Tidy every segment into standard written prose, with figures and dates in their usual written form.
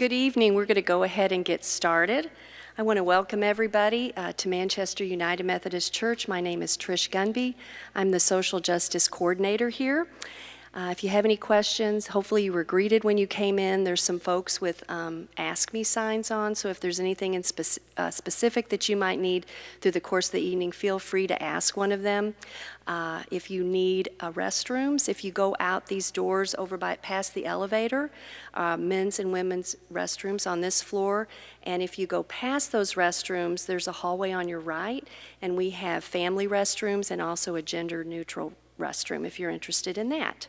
Good evening. We're going to go ahead and get started. I want to welcome everybody to Manchester United Methodist Church. My name is Trish Gunby. I'm the Social Justice Coordinator here. If you have any questions, hopefully you were greeted when you came in. There's some folks with Ask Me signs on, so if there's anything in specific that you might need through the course of the evening, feel free to ask one of them. If you need restrooms, if you go out these doors over past the elevator, men's and women's restrooms on this floor, and if you go past those restrooms, there's a hallway on your right, and we have family restrooms and also a gender-neutral restroom if you're interested in that.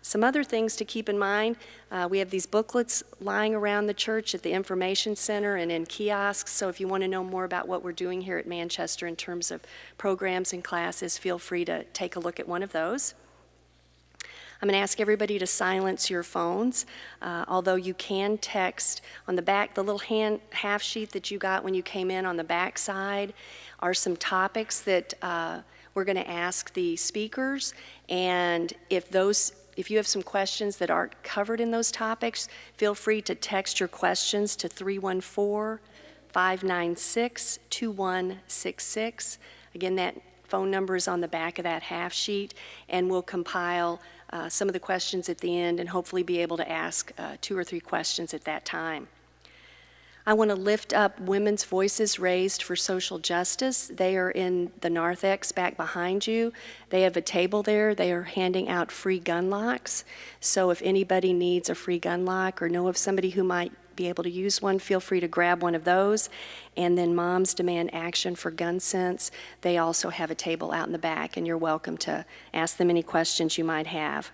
Some other things to keep in mind, we have these booklets lying around the church at the information center and in kiosks, so if you want to know more about what we're doing here at Manchester in terms of programs and classes, feel free to take a look at one of those. I'm going to ask everybody to silence your phones, although you can text. On the back, the little half sheet that you got when you came in on the back side are some topics that we're going to ask the speakers, and if you have some questions that aren't covered in those topics, feel free to text your questions to 314-596-2166. Again, that phone number is on the back of that half sheet, and we'll compile some of the questions at the end and hopefully be able to ask 2 or 3 questions at that time. I want to lift up women's voices raised for social justice. They are in the narthex back behind you. They have a table there. They are handing out free gun locks. So if anybody needs a free gun lock or know of somebody who might be able to use one, feel free to grab one of those. And then Moms Demand Action for Gun Sense. They also have a table out in the back, and you're welcome to ask them any questions you might have.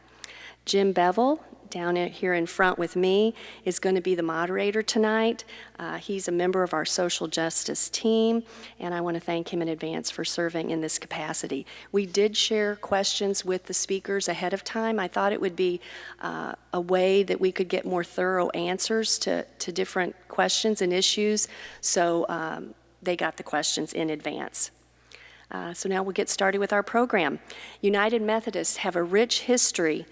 Jim Bevel, down here in front with me, is going to be the moderator tonight. He's a member of our social justice team, and I want to thank him in advance for serving in this capacity. We did share questions with the speakers ahead of time. I thought it would be a way that we could get more thorough answers to different questions and issues, so they got the questions in advance. So now we'll get started with our program. United Methodists have a rich history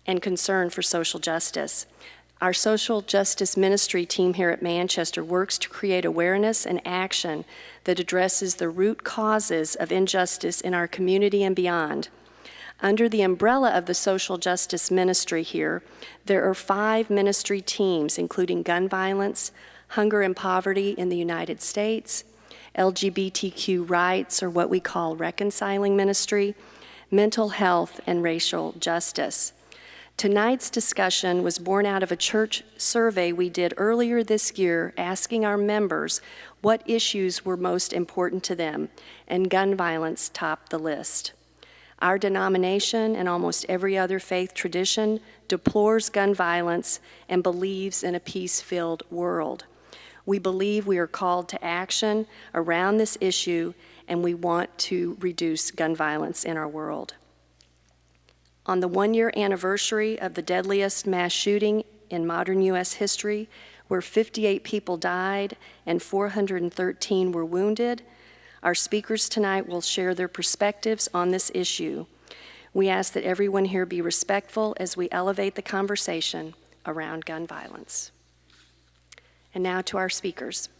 and concern for social justice. Our social justice ministry team here at Manchester works to create awareness and action that addresses the root causes of injustice in our community and beyond. Under the umbrella of the social justice ministry here, there are 5 ministry teams, including gun violence, hunger and poverty in the United States, LGBTQ rights, or what we call reconciling ministry, mental health, and racial justice. Tonight's discussion was born out of a church survey we did earlier this year asking our members what issues were most important to them, and gun violence topped the list. Our denomination and almost every other faith tradition deplores gun violence and believes in a peace-filled world. We believe we are called to action around this issue, and we want to reduce gun violence in our world. On the 1-year anniversary of the deadliest mass shooting in modern U.S. history, where 58 people died and 413 were wounded, our speakers tonight will share their perspectives on this issue. We ask that everyone here be respectful as we elevate the conversation around gun violence. And now to our speakers.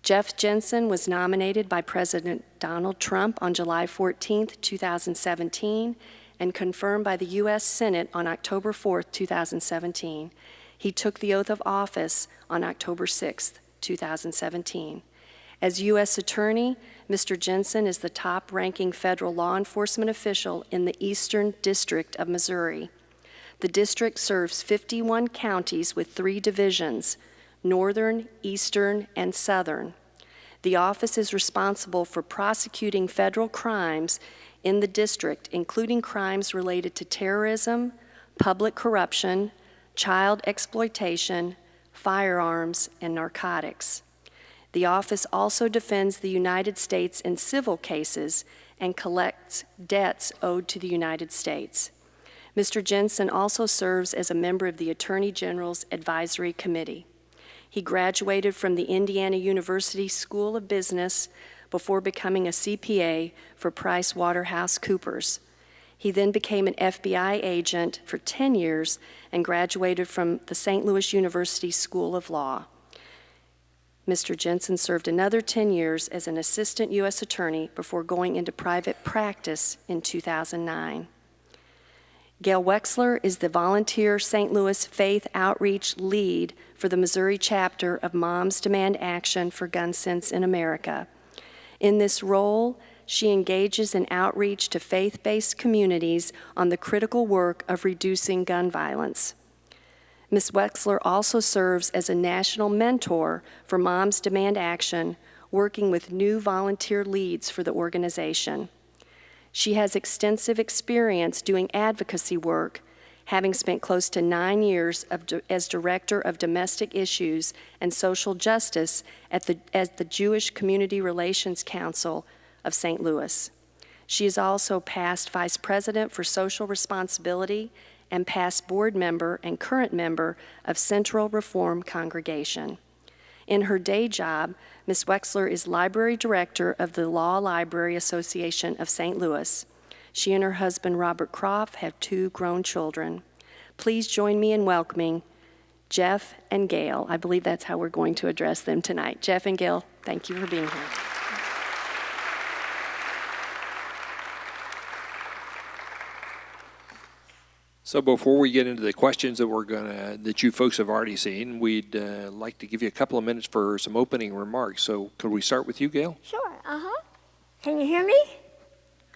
Jeff Jensen was nominated by President Donald Trump on July 14, 2017, and confirmed by the U.S. Senate on October 4, 2017. He took the oath of office on October 6, 2017. As U.S. Attorney, Mr. Jensen is the top-ranking federal law enforcement official in the Eastern District of Missouri. The district serves 51 counties with 3 divisions: Northern, Eastern, and Southern. The office is responsible for prosecuting federal crimes in the district, including crimes related to terrorism, public corruption, child exploitation, firearms, and narcotics. The office also defends the United States in civil cases and collects debts owed to the United States. Mr. Jensen also serves as a member of the Attorney General's Advisory Committee. He graduated from the Indiana University School of Business before becoming a CPA for PricewaterhouseCoopers. He then became an FBI agent for 10 years and graduated from the St. Louis University School of Law. Mr. Jensen served another 10 years as an assistant U.S. attorney before going into private practice in 2009. Gail Wechsler is the volunteer St. Louis Faith Outreach lead for the Missouri chapter of Moms Demand Action for Gun Sense in America. In this role, she engages in outreach to faith-based communities on the critical work of reducing gun violence. Ms. Wechsler also serves as a national mentor for Moms Demand Action, working with new volunteer leads for the organization. She has extensive experience doing advocacy work, having spent close to 9 years as Director of Domestic Issues and Social Justice at the Jewish Community Relations Council of St. Louis. She is also past Vice President for Social Responsibility and past board member and current member of Central Reform Congregation. In her day job, Ms. Wechsler is Library Director of the Law Library Association of St. Louis. She and her husband, Robert Croft, have 2 grown children. Please join me in welcoming Jeff and Gail. I believe that's how we're going to address them tonight. Jeff and Gail, thank you for being here. So before we get into the questions that you folks have already seen, we'd like to give you a couple of minutes for some opening remarks. So could we start with you, Gail? Sure, Can you hear me?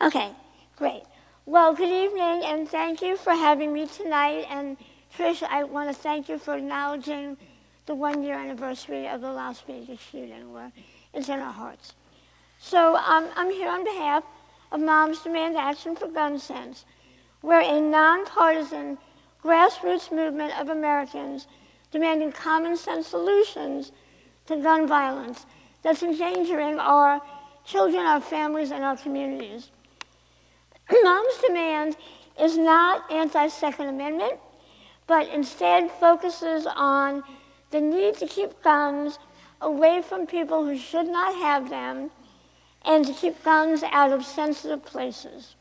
Okay, great. Well, good evening, and thank you for having me tonight. And Trish, I want to thank you for acknowledging the 1-year anniversary of the Las Vegas shooting, where it's in our hearts. So I'm here on behalf of Moms Demand Action for Gun Sense. We're a nonpartisan grassroots movement of Americans demanding common sense solutions to gun violence that's endangering our children, our families, and our communities. Moms Demand is not anti-Second Amendment, but instead focuses on the need to keep guns away from people who should not have them and to keep guns out of sensitive places.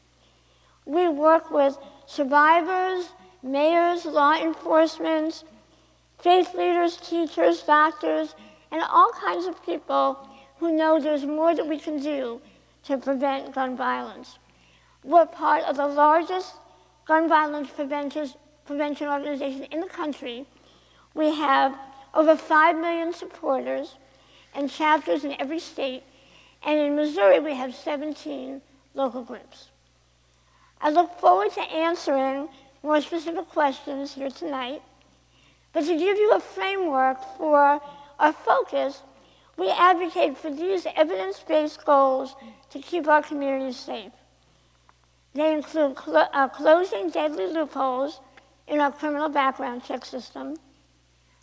We work with survivors, mayors, law enforcement, faith leaders, teachers, doctors, and all kinds of people who know there's more that we can do to prevent gun violence. We're part of the largest gun violence prevention organization in the country. We have over 5 million supporters and chapters in every state, and in Missouri we have 17 local groups. I look forward to answering more specific questions here tonight, but to give you a framework for our focus, we advocate for these evidence-based goals to keep our communities safe. They include closing deadly loopholes in our criminal background check system,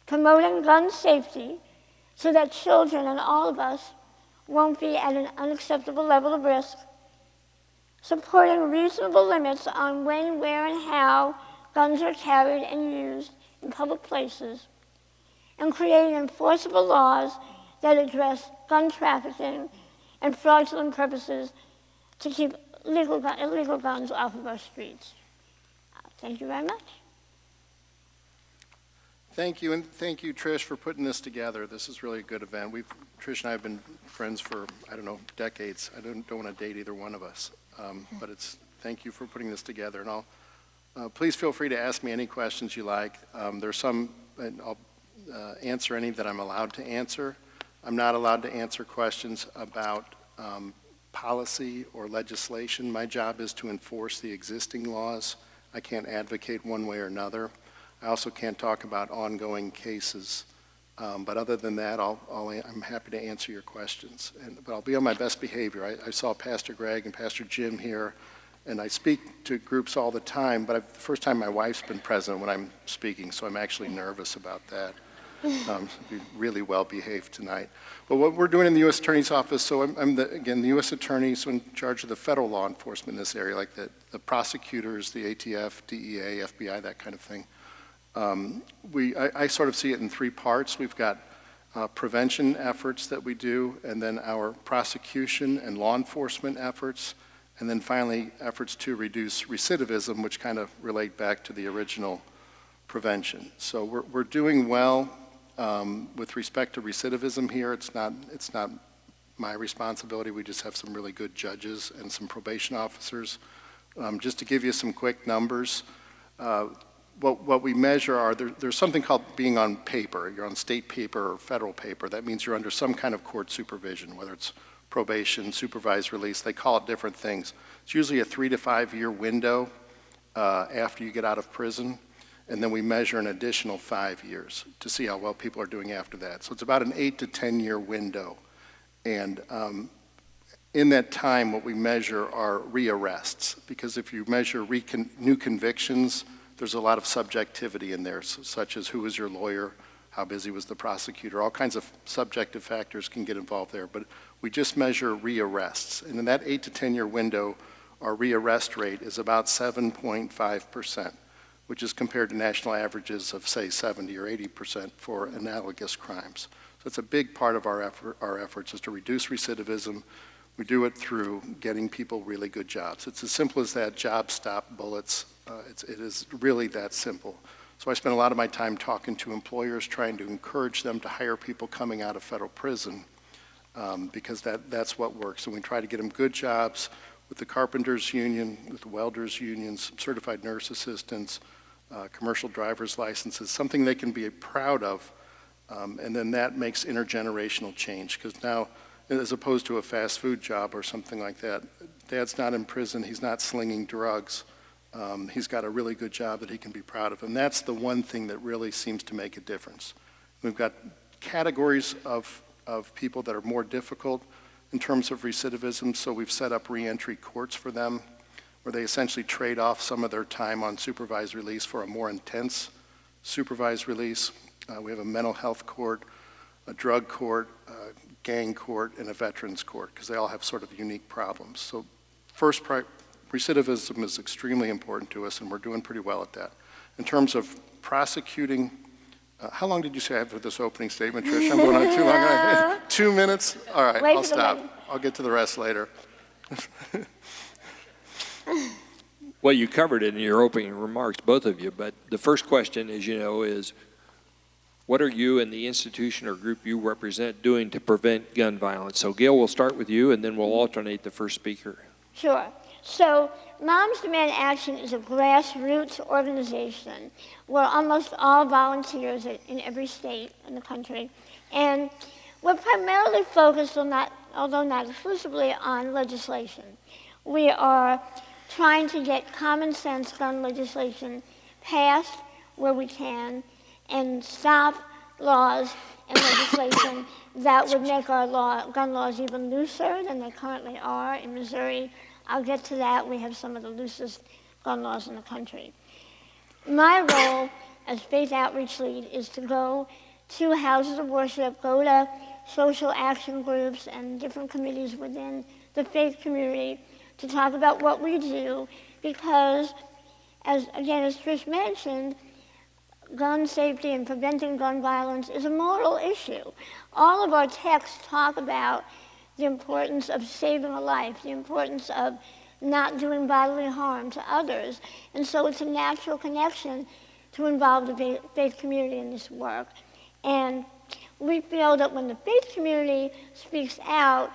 promoting gun safety so that children and all of us won't be at an unacceptable level of risk, supporting reasonable limits on when, where, and how guns are carried and used in public places, and creating enforceable laws that address gun trafficking and fraudulent purposes to keep illegal guns off of our streets. Thank you very much. Thank you, and thank you, Trish, for putting this together. This is really a good event. Trish and I have been friends for, I don't know, decades. I don't want to date either one of us, but thank you for putting this together. And please feel free to ask me any questions you like. There's some, and I'll answer any that I'm allowed to answer. I'm not allowed to answer questions about policy or legislation. My job is to enforce the existing laws. I can't advocate one way or another. I also can't talk about ongoing cases. But other than that, I'm happy to answer your questions. But I'll be on my best behavior. I saw Pastor Greg and Pastor Jim here, and I speak to groups all the time, but the first time my wife's been present when I'm speaking, so I'm actually nervous about that. Be really well behaved tonight. But what we're doing in the U.S. Attorney's Office, so I'm the U.S. Attorney, so in charge of the federal law enforcement in this area, like the prosecutors, the ATF, DEA, FBI, that kind of thing. I sort of see it in 3 parts. We've got prevention efforts that we do, and then our prosecution and law enforcement efforts, And then finally, efforts to reduce recidivism, which kind of relate back to the original prevention. So we're doing well with respect to recidivism here. It's not my responsibility. We just have some really good judges and some probation officers. Just to give you some quick numbers, what we measure are, there's something called being on paper. You're on state paper or federal paper. That means you're under some kind of court supervision, whether it's probation, supervised release. They call it different things. It's usually a 3 to 5 year window after you get out of prison. And then we measure an additional 5 years to see how well people are doing after that. So it's about an 8 to 10 year window. And in that time, what we measure are rearrests, because if you measure new convictions, there's a lot of subjectivity in there, such as who was your lawyer, how busy was the prosecutor, all kinds of subjective factors can get involved there. But we just measure rearrests. And in that 8 to 10 year window, our rearrest rate is about 7.5%, which is compared to national averages of, say, 70 or 80% for analogous crimes. So it's a big part of our efforts is to reduce recidivism. We do it through getting people really good jobs. It's as simple as that, job stop bullets. It is really that simple. So I spend a lot of my time talking to employers, trying to encourage them to hire people coming out of federal prison because that's what works. And we try to get them good jobs with the carpenters union, with the welders unions, certified nurse assistants, commercial driver's licenses, something they can be proud of. And then that makes intergenerational change, because now, as opposed to a fast food job or something like that, Dad's not in prison, he's not slinging drugs. He's got a really good job that he can be proud of. And that's the one thing that really seems to make a difference. We've got categories of people that are more difficult in terms of recidivism, so we've set up reentry courts for them, where they essentially trade off some of their time on supervised release for a more intense supervised release. We have a mental health court, a drug court, a gang court, and a veterans court, because they all have sort of unique problems. So first, recidivism is extremely important to us, and we're doing pretty well at that. In terms of prosecuting, how long did you say I have for this opening statement, Trish? I'm going on too long. 2 minutes? All right, I'll stop. I'll get to the rest later. Well, you covered it in your opening remarks, both of you, but the first question, as you know, is what are you and the institution or group you represent doing to prevent gun violence? So Gail, we'll start with you, and then we'll alternate the first speaker. Sure. So Moms Demand Action is a grassroots organization. We're almost all volunteers in every state in the country. And we're primarily focused on although not exclusively, on legislation. We are trying to get common sense gun legislation passed where we can and stop laws and legislation that would make our gun laws even looser than they currently are. In Missouri, I'll get to that, we have some of the loosest gun laws in the country. My role as faith outreach lead is to go to houses of worship, go to social action groups and different committees within the faith community to talk about what we do, because, as Trish mentioned, gun safety and preventing gun violence is a moral issue. All of our texts talk about the importance of saving a life, the importance of not doing bodily harm to others. And so it's a natural connection to involve the faith community in this work. And we feel that when the faith community speaks out,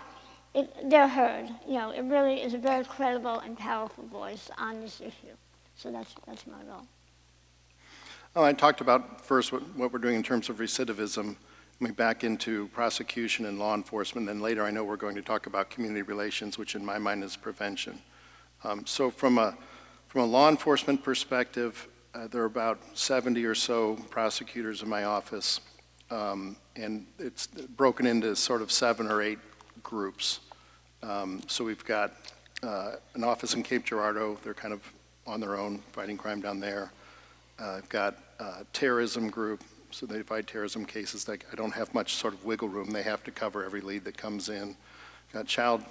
they're heard. You know, it really is a very credible and powerful voice on this issue. So that's my role. Oh, I talked about first what we're doing in terms of recidivism. We back into prosecution and law enforcement, and then later I know we're going to talk about community relations, which in my mind is prevention. So from a law enforcement perspective, there are about 70 or so prosecutors in my office, and it's broken into sort of 7 or 8 groups. So we've got an office in Cape Girardeau. They're kind of on their own, fighting crime down there. I've got a terrorism group, so they fight terrorism cases. I don't have much sort of wiggle room. They have to cover every lead that comes in. Got child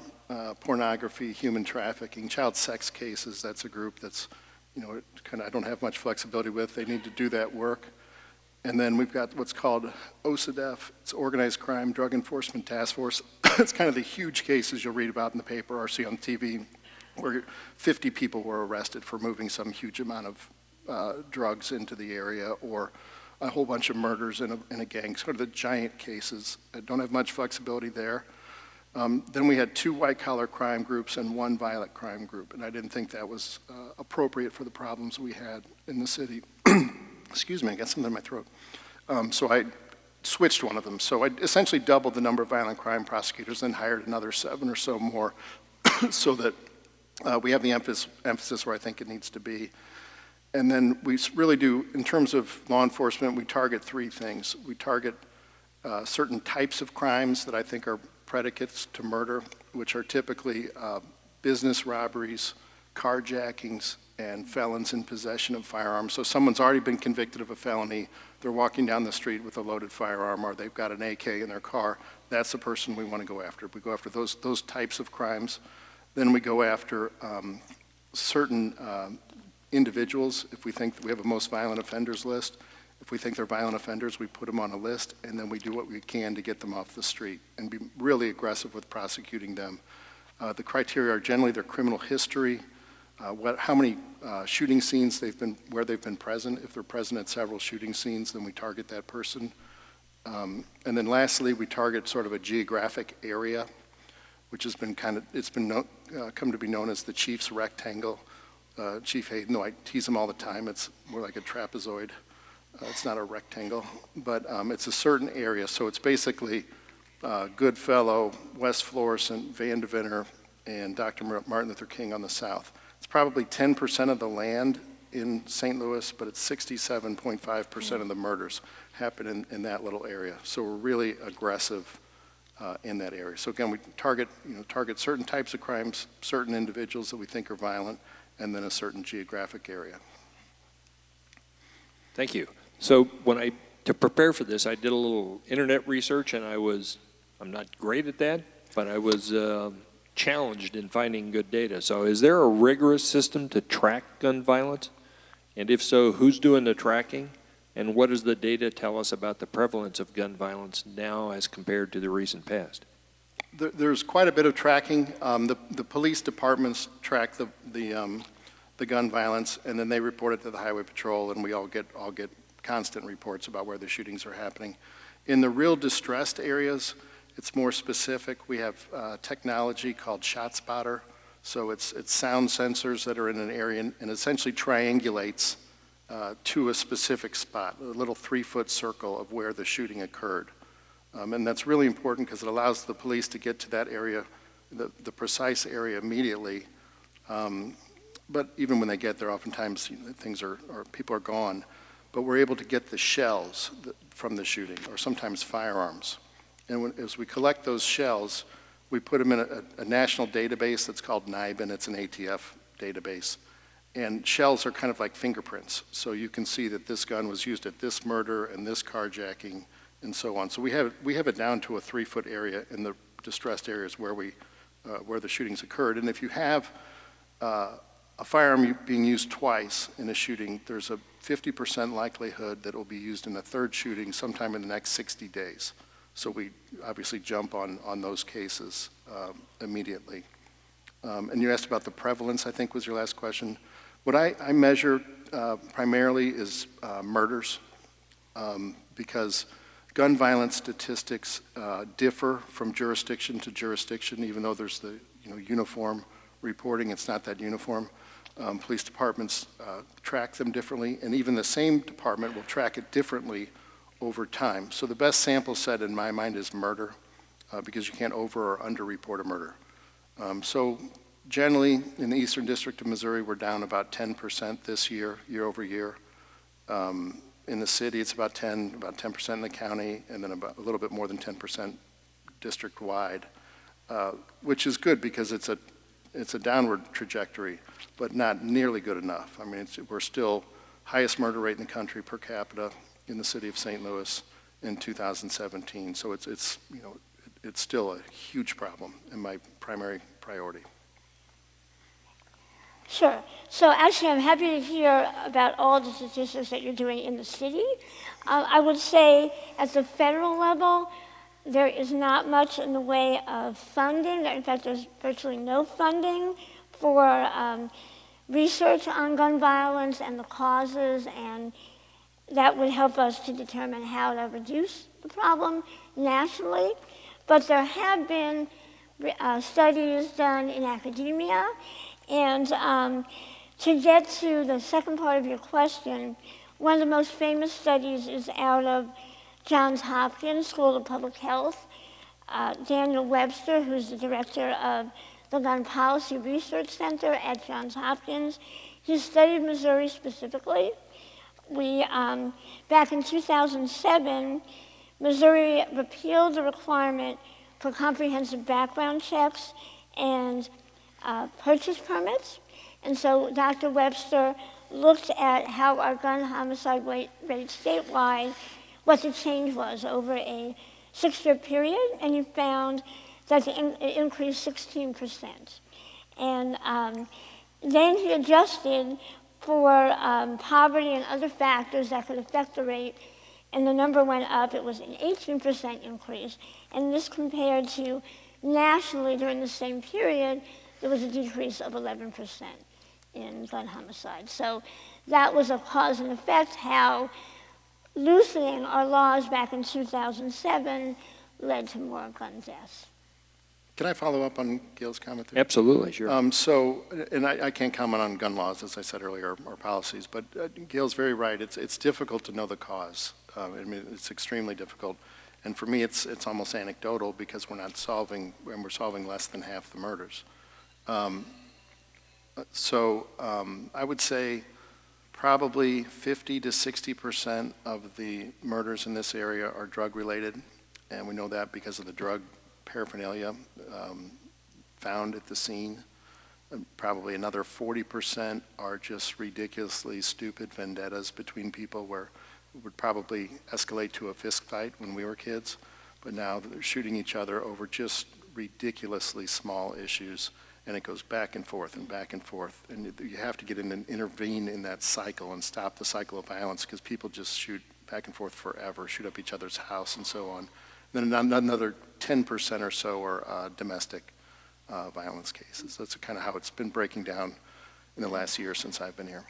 pornography, human trafficking, child sex cases. That's a group that's, I don't have much flexibility with. They need to do that work. And then we've got what's called OCDEF. It's Organized Crime Drug Enforcement Task Force. It's kind of the huge cases you'll read about in the paper or see on TV. where 50 people were arrested for moving some huge amount of drugs into the area, or a whole bunch of murders in a gang, sort of the giant cases. I don't have much flexibility there. Then we had 2 white-collar crime groups and 1 violent crime group, and I didn't think that was appropriate for the problems we had in the city. Excuse me, I got something in my throat. So I switched one of them. So I essentially doubled the number of violent crime prosecutors, then hired another 7 or so more so that we have the emphasis where I think it needs to be. And then we really do, in terms of law enforcement, we target 3 things. We target certain types of crimes that I think are predicates to murder, which are typically business robberies, carjackings, and felons in possession of firearms. So someone's already been convicted of a felony, they're walking down the street with a loaded firearm, or they've got an AK in their car. That's the person we want to go after. We go after those types of crimes. Then we go after certain individuals. If we think that we have a most violent offenders list, if we think they're violent offenders, we put them on a list, and then we do what we can to get them off the street and be really aggressive with prosecuting them. The criteria are generally their criminal history, how many shooting scenes where they've been present. If they're present at several shooting scenes, then we target that person. And then lastly, we target sort of a geographic area, which has been come to be known as the Chief's Rectangle. Chief Hayden, though I tease him all the time, it's more like a trapezoid. It's not a rectangle, but it's a certain area. So it's basically Goodfellow, West Florissant, Van Deventer, and Dr. Martin Luther King on the south. It's probably 10% of the land in St. Louis, but it's 67.5% of the murders happen in that little area. So we're really aggressive in that area. So again, we target certain types of crimes, certain individuals that we think are violent, and then a certain geographic area. Thank you. So to prepare for this, I did a little internet research, and I'm not great at that, but I was challenged in finding good data. So is there a rigorous system to track gun violence? And if so, who's doing the tracking? And what does the data tell us about the prevalence of gun violence now as compared to the recent past? There's quite a bit of tracking. The police departments track the gun violence, and then they report it to the Highway Patrol, and we all get constant reports about where the shootings are happening. In the real distressed areas, it's more specific. We have technology called ShotSpotter. So it's sound sensors that are in an area and essentially triangulates to a specific spot, a little 3-foot circle of where the shooting occurred. And that's really important because it allows the police to get to that area, the precise area immediately. But even when they get there, oftentimes people are gone. But we're able to get the shells from the shooting, or sometimes firearms. And as we collect those shells, we put them in a national database that's called NIBIN. It's an ATF database. And shells are kind of like fingerprints. So you can see that this gun was used at this murder and this carjacking and so on. So we have it down to a 3-foot area in the distressed areas where the shootings occurred. And if you have a firearm being used twice in a shooting, there's a 50% likelihood that it will be used in a third shooting sometime in the next 60 days. So we obviously jump on those cases immediately. And you asked about the prevalence, I think was your last question. What I measure primarily is murders, because gun violence statistics differ from jurisdiction to jurisdiction, even though there's the uniform reporting, it's not that uniform. Police departments track them differently, and even the same department will track it differently over time. So the best sample set in my mind is murder, because you can't over or under-report a murder. So generally, in the Eastern District of Missouri, we're down about 10% this year, year over year. In the city, it's about 10% in the county, and then about a little bit more than 10% district-wide, which is good because it's a downward trajectory, but not nearly good enough. I mean, we're still highest murder rate in the country per capita in the city of St. Louis in 2017. So it's still a huge problem and my primary priority. Sure. So actually, I'm happy to hear about all the statistics that you're doing in the city. I would say at the federal level, there is not much in the way of funding. In fact, there's virtually no funding for research on gun violence and the causes, and that would help us to determine how to reduce the problem nationally. But there have been studies done in academia, and to get to the second part of your question, one of the most famous studies is out of Johns Hopkins School of Public Health. Gail Wechsler, who's the director of the Gun Policy Research Center at Johns Hopkins, he studied Missouri specifically. Back in 2007, Missouri repealed the requirement for comprehensive background checks and purchase permits. And so Dr. Webster looked at how our gun homicide rate statewide, what the change was over a 6-year period, and he found that it increased 16%. And then he adjusted for poverty and other factors that could affect the rate, and the number went up. It was an 18% increase. And this compared to nationally during the same period, there was a decrease of 11% in gun homicide. So that was a cause and effect, how loosening our laws back in 2007 led to more gun deaths. Can I follow up on Gail's comment there? Absolutely, sure. And I can't comment on gun laws, as I said earlier, or policies, but Gail's very right. It's difficult to know the cause. I mean, it's extremely difficult. And for me, it's almost anecdotal because we're solving less than half the murders. I would say probably 50 to 60% of the murders in this area are drug-related, and we know that because of the drug paraphernalia found at the scene. Probably another 40% are just ridiculously stupid vendettas between people where it would probably escalate to a fist fight when we were kids, but now they're shooting each other over just ridiculously small issues, and it goes back and forth and back and forth. And you have to get in and intervene in that cycle and stop the cycle of violence, because people just shoot back and forth forever, shoot up each other's house and so on. Then another 10% or so are domestic violence cases. That's kind of how it's been breaking down in the last year since I've been here.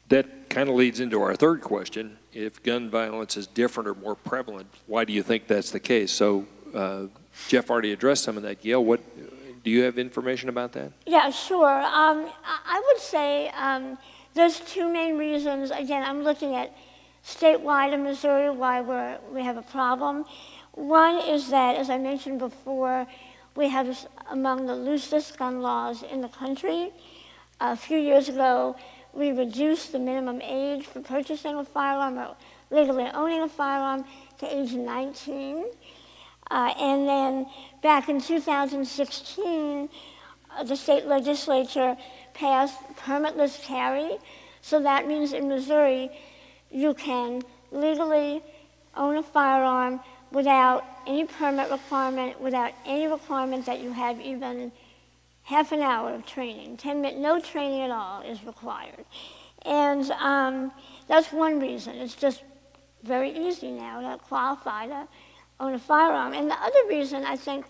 That kind of leads into our third question. If gun violence is different or more prevalent, why do you think that's the case? So Jeff already addressed some of that. Gail, do you have information about that? Yeah, sure. I would say there's two main reasons. Again, I'm looking at statewide in Missouri why we have a problem. One is that, as I mentioned before, we have among the loosest gun laws in the country. A few years ago, we reduced the minimum age for purchasing a firearm or legally owning a firearm to age 19. And then back in 2016, the state legislature passed permitless carry. So that means in Missouri, you can legally own a firearm without any permit requirement, without any requirement that you have even half an hour of training. 10 minutes, no training at all is required. And that's one reason. It's just very easy now to qualify to own a firearm. And the other reason, I think,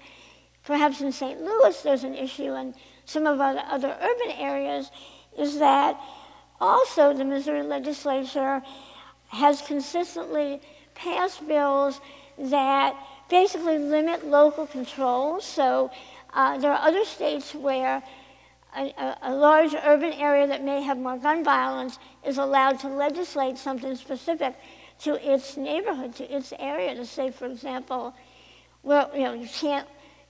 perhaps in St. Louis there's an issue, and some of our other urban areas, is that also the Missouri legislature has consistently passed bills that basically limit local control. So there are other states where a large urban area that may have more gun violence is allowed to legislate something specific to its neighborhood, to its area, to say, for example, well, you can't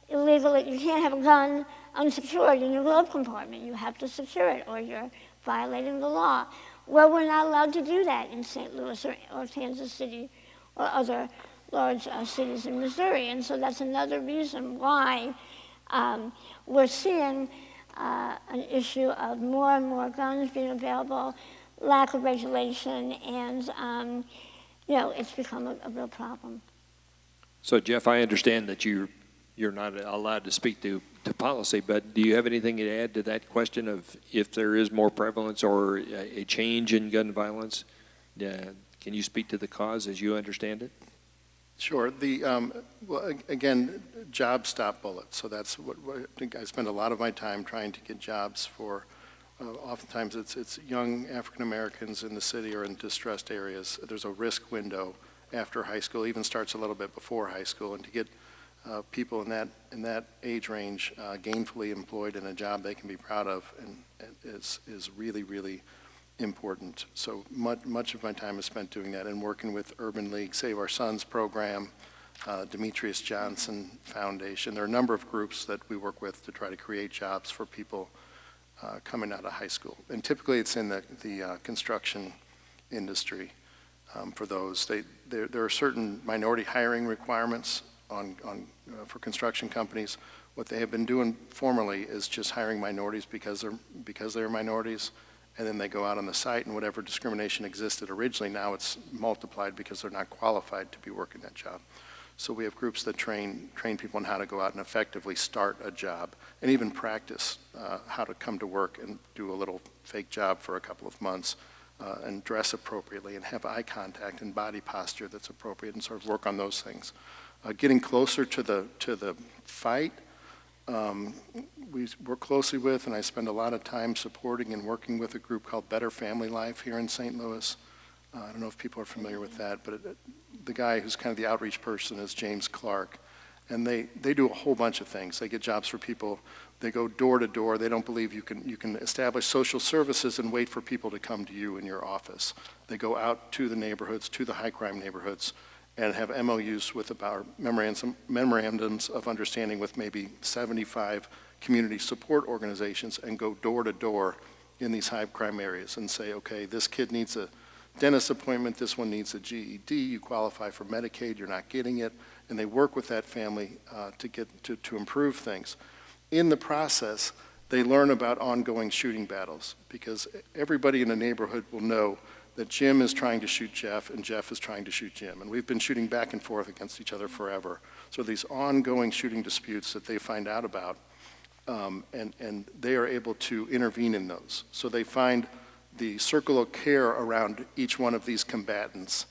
have a gun unsecured in your glove compartment. You have to secure it, or you're violating the law. Well, we're not allowed to do that in St. Louis or Kansas City or other large cities in Missouri. And so that's another reason why we're seeing an issue of more and more guns being available, lack of regulation, and it's become a real problem. So Jeff, I understand that you're not allowed to speak to policy, but do you have anything to add to that question of if there is more prevalence or a change in gun violence? Can you speak to the cause as you understand it? Sure. Again, jobs stop bullets. So that's what I think I spend a lot of my time trying to get jobs for. Oftentimes it's young African Americans in the city or in distressed areas. There's a risk window after high school, even starts a little bit before high school, and to get people in that age range gainfully employed in a job they can be proud of and is really, really important. So much of my time is spent doing that and working with Urban League, Save Our Sons program, Demetrius Johnson Foundation. There are a number of groups that we work with to try to create jobs for people coming out of high school. And typically it's in the construction industry for those. There are certain minority hiring requirements for construction companies. What they have been doing formerly is just hiring minorities because they're minorities, and then they go out on the site, and whatever discrimination existed originally, now it's multiplied because they're not qualified to be working that job. So we have groups that train people on how to go out and effectively start a job, and even practice how to come to work and do a little fake job for a couple of months, and dress appropriately, and have eye contact and body posture that's appropriate, and sort of work on those things. Getting closer to the fight, we work closely with, and I spend a lot of time supporting and working with a group called Better Family Life here in St. Louis. I don't know if people are familiar with that, but the guy who's kind of the outreach person is James Clark. And they do a whole bunch of things. They get jobs for people. They go door to door. They don't believe you can establish social services and wait for people to come to you in your office. They go out to the neighborhoods, to the high crime neighborhoods, and have MOUs with about memorandums of understanding with maybe 75 community support organizations, and go door to door in these high crime areas and say, okay, this kid needs a dentist appointment, this one needs a GED, you qualify for Medicaid, you're not getting it, and they work with that family to improve things. In the process, they learn about ongoing shooting battles, because everybody in the neighborhood will know that Jim is trying to shoot Jeff and Jeff is trying to shoot Jim, and we've been shooting back and forth against each other forever. So these ongoing shooting disputes that they find out about, and they are able to intervene in those. So they find the circle of care around each one of these combatants.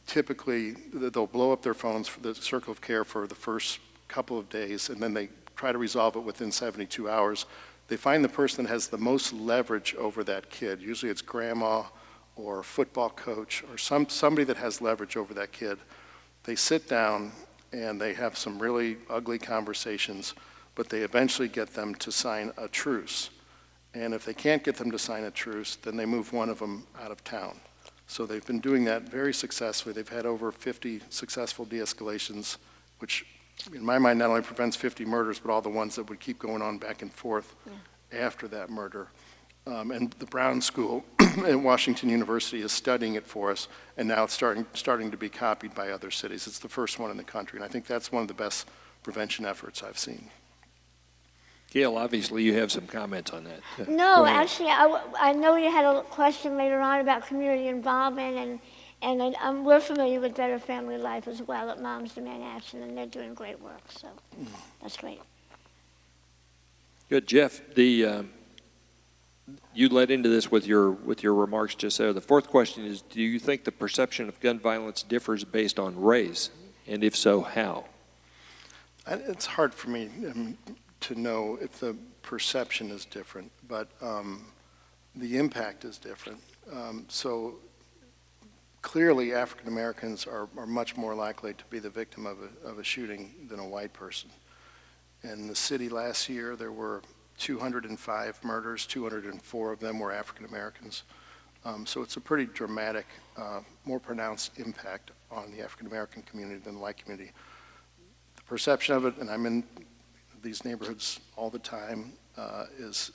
Typically, they'll blow up their phones for the circle of care for the first couple of days, and then they try to resolve it within 72 hours. They find the person that has the most leverage over that kid. Usually it's grandma or football coach or somebody that has leverage over that kid. They sit down and they have some really ugly conversations, but they eventually get them to sign a truce. And if they can't get them to sign a truce, then they move one of them out of town. So they've been doing that very successfully. They've had over 50 successful de-escalations, which in my mind not only prevents 50 murders, but all the ones that would keep going on back and forth after that murder. And the Brown School at Washington University is studying it for us, and now it's starting to be copied by other cities. It's the first one in the country, and I think that's one of the best prevention efforts I've seen. Gail, obviously you have some comments on that. No, actually, I know you had a question later on about community involvement, and we're familiar with Better Family Life as well at Moms Demand Action, and they're doing great work, so that's great. Good, Jeff. You led into this with your remarks just there. The fourth question is, do you think the perception of gun violence differs based on race, and if so, how? It's hard for me to know if the perception is different, but the impact is different. So clearly African Americans are much more likely to be the victim of a shooting than a white person. In the city last year, there were 205 murders, 204 of them were African Americans. So it's a pretty dramatic, more pronounced impact on the African American community than the white community. The perception of it, and I'm in these neighborhoods all the time, is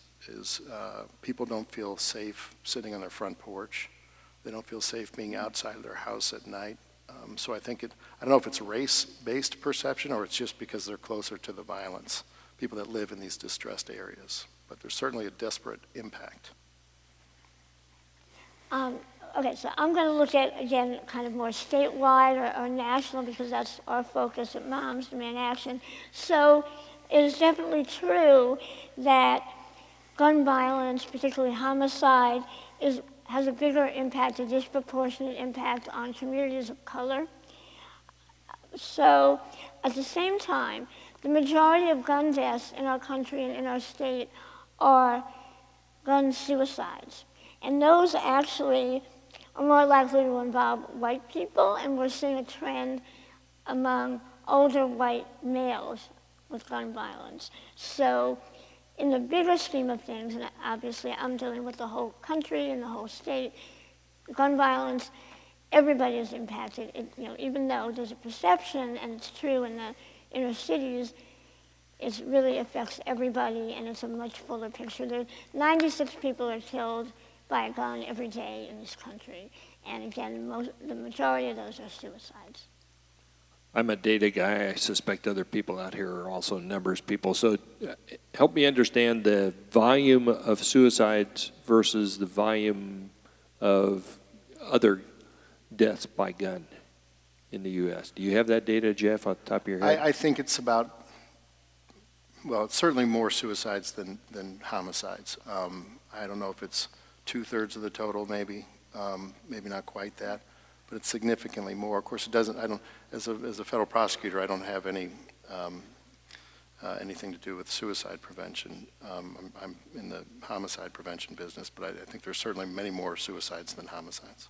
people don't feel safe sitting on their front porch. They don't feel safe being outside of their house at night. So I think I don't know if it's a race-based perception or it's just because they're closer to the violence, people that live in these distressed areas. But there's certainly a desperate impact. Okay, so I'm going to look at, again, kind of more statewide or national, because that's our focus at Moms Demand Action. So it is definitely true that gun violence, particularly homicide, has a bigger impact, a disproportionate impact on communities of color. So at the same time, the majority of gun deaths in our country and in our state are gun suicides. And those actually are more likely to involve white people, and we're seeing a trend among older white males with gun violence. So in the bigger scheme of things, and obviously I'm dealing with the whole country and the whole state, gun violence, everybody is impacted. Even though there's a perception, and it's true in the inner cities, it really affects everybody, and it's a much fuller picture. 96 people are killed by a gun every day in this country. And again, the majority of those are suicides. I'm a data guy. I suspect other people out here are also numbers people. So help me understand the volume of suicides versus the volume of other deaths by gun in the U.S. Do you have that data, Jeff, on the top of your head? I think it's about, well, it's certainly more suicides than homicides. I don't know if it's 2/3 of the total, maybe not quite that, but it's significantly more. Of course, it doesn't. As a federal prosecutor, I don't have anything to do with suicide prevention. I'm in the homicide prevention business, but I think there's certainly many more suicides than homicides.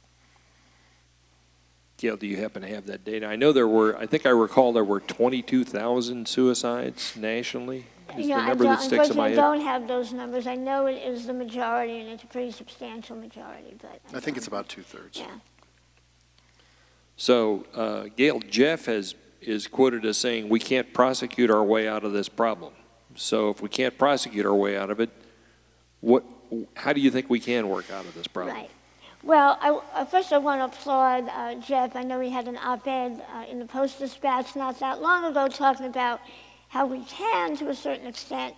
Gail, do you happen to have that data? I know I think I recall there were 22,000 suicides nationally. Is the number that sticks in my head? I don't have those numbers. I know it is the majority, and it's a pretty substantial majority. But I think it's about 2/3. Yeah. So, Gail, Jeff is quoted as saying, we can't prosecute our way out of this problem. So if we can't prosecute our way out of it, how do you think we can work out of this problem? Right. Well, first I want to applaud Jeff. I know he had an op-ed in the Post-Dispatch not that long ago talking about how we can, to a certain extent,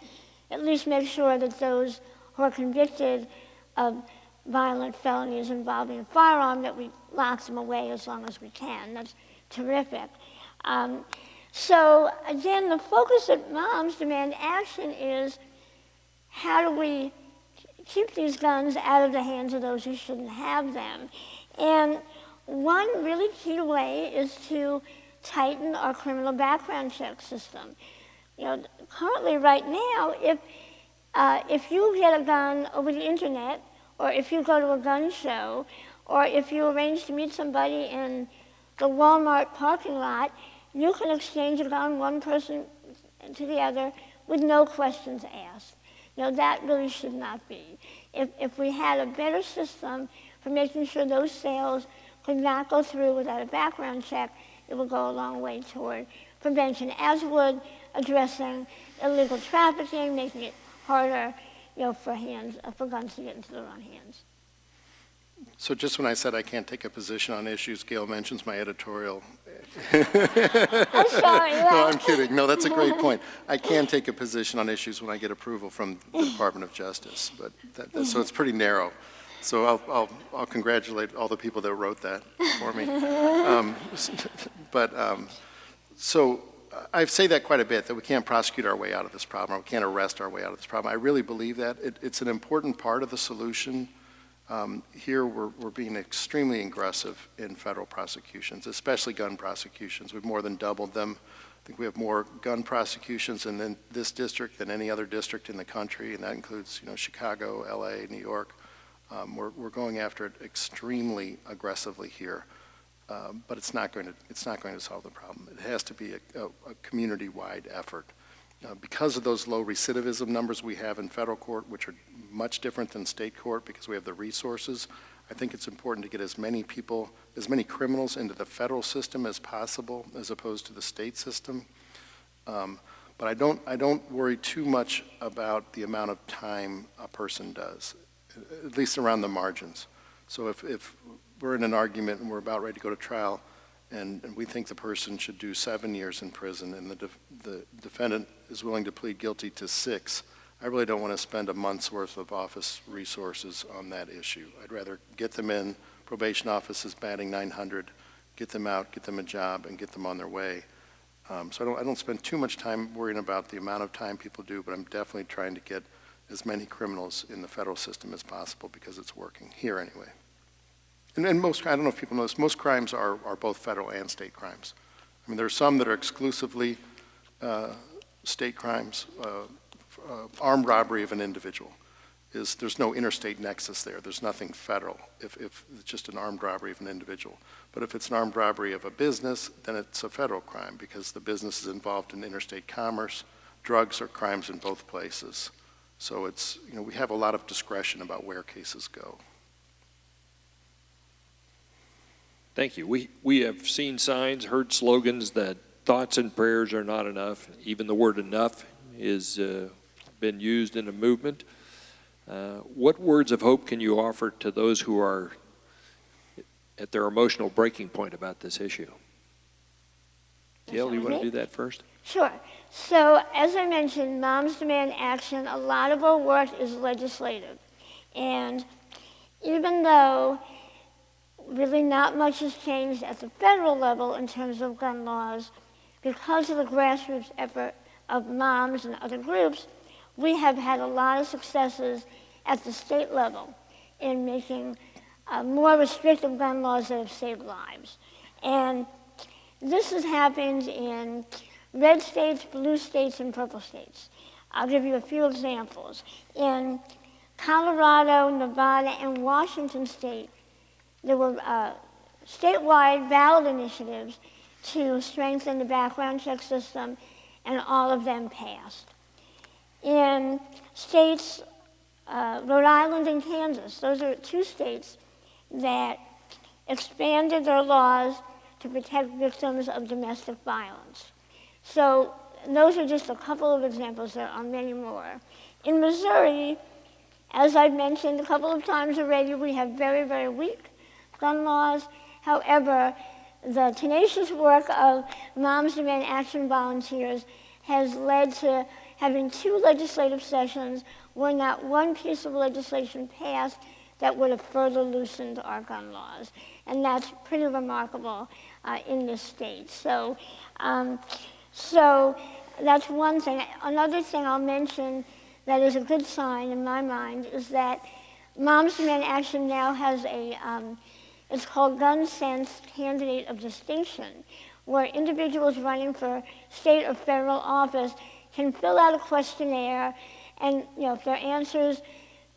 at least make sure that those who are convicted of violent felonies involving a firearm, that we lock them away as long as we can. That's terrific. So again, the focus at Moms Demand Action is how do we keep these guns out of the hands of those who shouldn't have them. And one really key way is to tighten our criminal background check system. Currently right now, if you get a gun over the internet, or if you go to a gun show, or if you arrange to meet somebody in the Walmart parking lot, you can exchange a gun one person to the other with no questions asked. That really should not be. If we had a better system for making sure those sales could not go through without a background check, it would go a long way toward prevention, as would addressing illegal trafficking, making it harder for guns to get into the wrong hands. So just when I said I can't take a position on issues, Gail mentions my editorial. I'm sorry. No, I'm kidding. No, that's a great point. I can take a position on issues when I get approval from the Department of Justice, but so it's pretty narrow. So I'll congratulate all the people that wrote that for me. So I say that quite a bit, that we can't prosecute our way out of this problem, or we can't arrest our way out of this problem. I really believe that. It's an important part of the solution. Here we're being extremely aggressive in federal prosecutions, especially gun prosecutions. We've more than doubled them. I think we have more gun prosecutions in this district than any other district in the country, and that includes Chicago, LA, New York. We're going after it extremely aggressively here, but it's not going to solve the problem. It has to be a community-wide effort. Because of those low recidivism numbers we have in federal court, which are much different than state court because we have the resources, I think it's important to get as many criminals into the federal system as possible as opposed to the state system. But I don't worry too much about the amount of time a person does, at least around the margins. So if we're in an argument and we're about ready to go to trial, and we think the person should do 7 years in prison, and the defendant is willing to plead guilty to 6, I really don't want to spend a month's worth of office resources on that issue. I'd rather get them in, probation office is batting 900, get them out, get them a job, and get them on their way. So I don't spend too much time worrying about the amount of time people do, but I'm definitely trying to get as many criminals in the federal system as possible because it's working, here anyway. And most, I don't know if people know this, most crimes are both federal and state crimes. I mean, there are some that are exclusively state crimes. Armed robbery of an individual there's no interstate nexus there. There's nothing federal if it's just an armed robbery of an individual. But if it's an armed robbery of a business, then it's a federal crime because the business is involved in interstate commerce. Drugs are crimes in both places. So it's, we have a lot of discretion about where cases go. Thank you. We have seen signs, heard slogans that thoughts and prayers are not enough. Even the word enough is been used in a movement. What words of hope can you offer to those who are at their emotional breaking point about this issue? Gail, you want to do that first? Sure. So, as I mentioned, Moms Demand Action, a lot of our work is legislative. And even though really not much has changed at the federal level in terms of gun laws, because of the grassroots effort of moms and other groups, we have had a lot of successes at the state level in making more restrictive gun laws that have saved lives. And this has happened in red states, blue states, and purple states. I'll give you a few examples. In Colorado, Nevada, and Washington state, there were statewide ballot initiatives to strengthen the background check system, and all of them passed. In states, Rhode Island and Kansas, those are two states that expanded their laws to protect victims of domestic violence. So those are just a couple of examples. There are many more. In Missouri, as I've mentioned a couple of times already, we have very, very weak gun laws. However, the tenacious work of Moms Demand Action volunteers has led to having 2 legislative sessions where not one piece of legislation passed that would have further loosened our gun laws. And that's pretty remarkable in this state. So that's one thing. Another thing I'll mention that is a good sign in my mind is that Moms Demand Action now has it's called Gun Sense Candidate of Distinction, where individuals running for state or federal office can fill out a questionnaire, and if their answers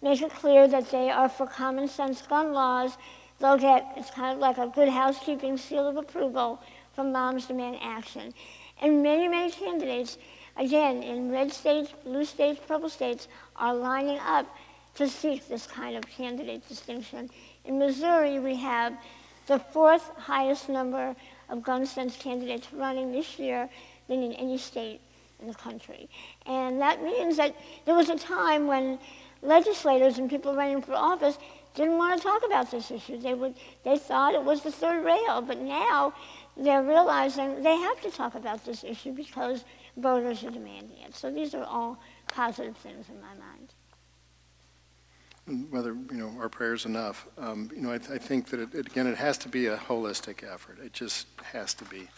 make it clear that they are for common sense gun laws, they'll get, it's kind of like a good housekeeping seal of approval from Moms Demand Action. And many, many candidates, again, in red states, blue states, purple states, are lining up to seek this kind of candidate distinction. In Missouri, we have the 4th highest number of gun sense candidates running this year than in any state in the country. And that means that there was a time when legislators and people running for office didn't want to talk about this issue. They thought it was the third rail, but now they're realizing they have to talk about this issue because voters are demanding it. So these are all positive things in my mind. Whether our prayers enough, I think that it has to be a holistic effort. It just has to be.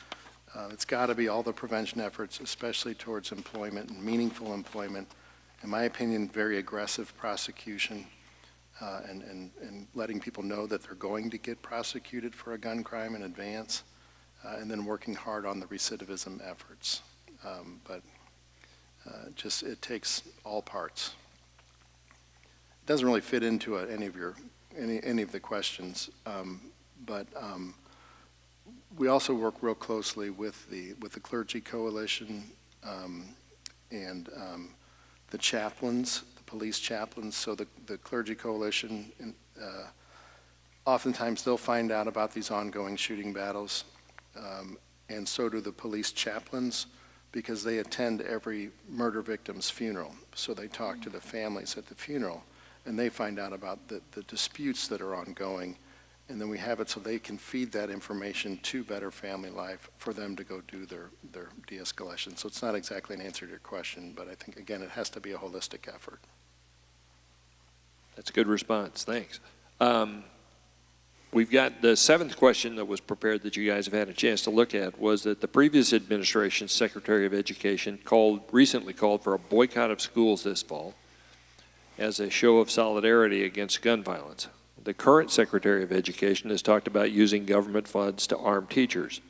It's got to be all the prevention efforts, especially towards employment and meaningful employment. In my opinion, very aggressive prosecution, and letting people know that they're going to get prosecuted for a gun crime in advance, and then working hard on the recidivism efforts. But it takes all parts. It doesn't really fit into any of the questions, but we also work real closely with the Clergy Coalition and the chaplains, the police chaplains. So the Clergy Coalition, oftentimes they'll find out about these ongoing shooting battles, and so do the police chaplains, because they attend every murder victim's funeral. So they talk to the families at the funeral, and they find out about the disputes that are ongoing, and then we have it so they can feed that information to Better Family Life for them to go do their de-escalation. So it's not exactly an answer to your question, but I think, again, it has to be a holistic effort. That's a good response. Thanks. We've got the 7th question that was prepared that you guys have had a chance to look at was that the previous administration's Secretary of Education recently called for a boycott of schools this fall as a show of solidarity against gun violence. The current Secretary of Education has talked about using government funds to arm teachers.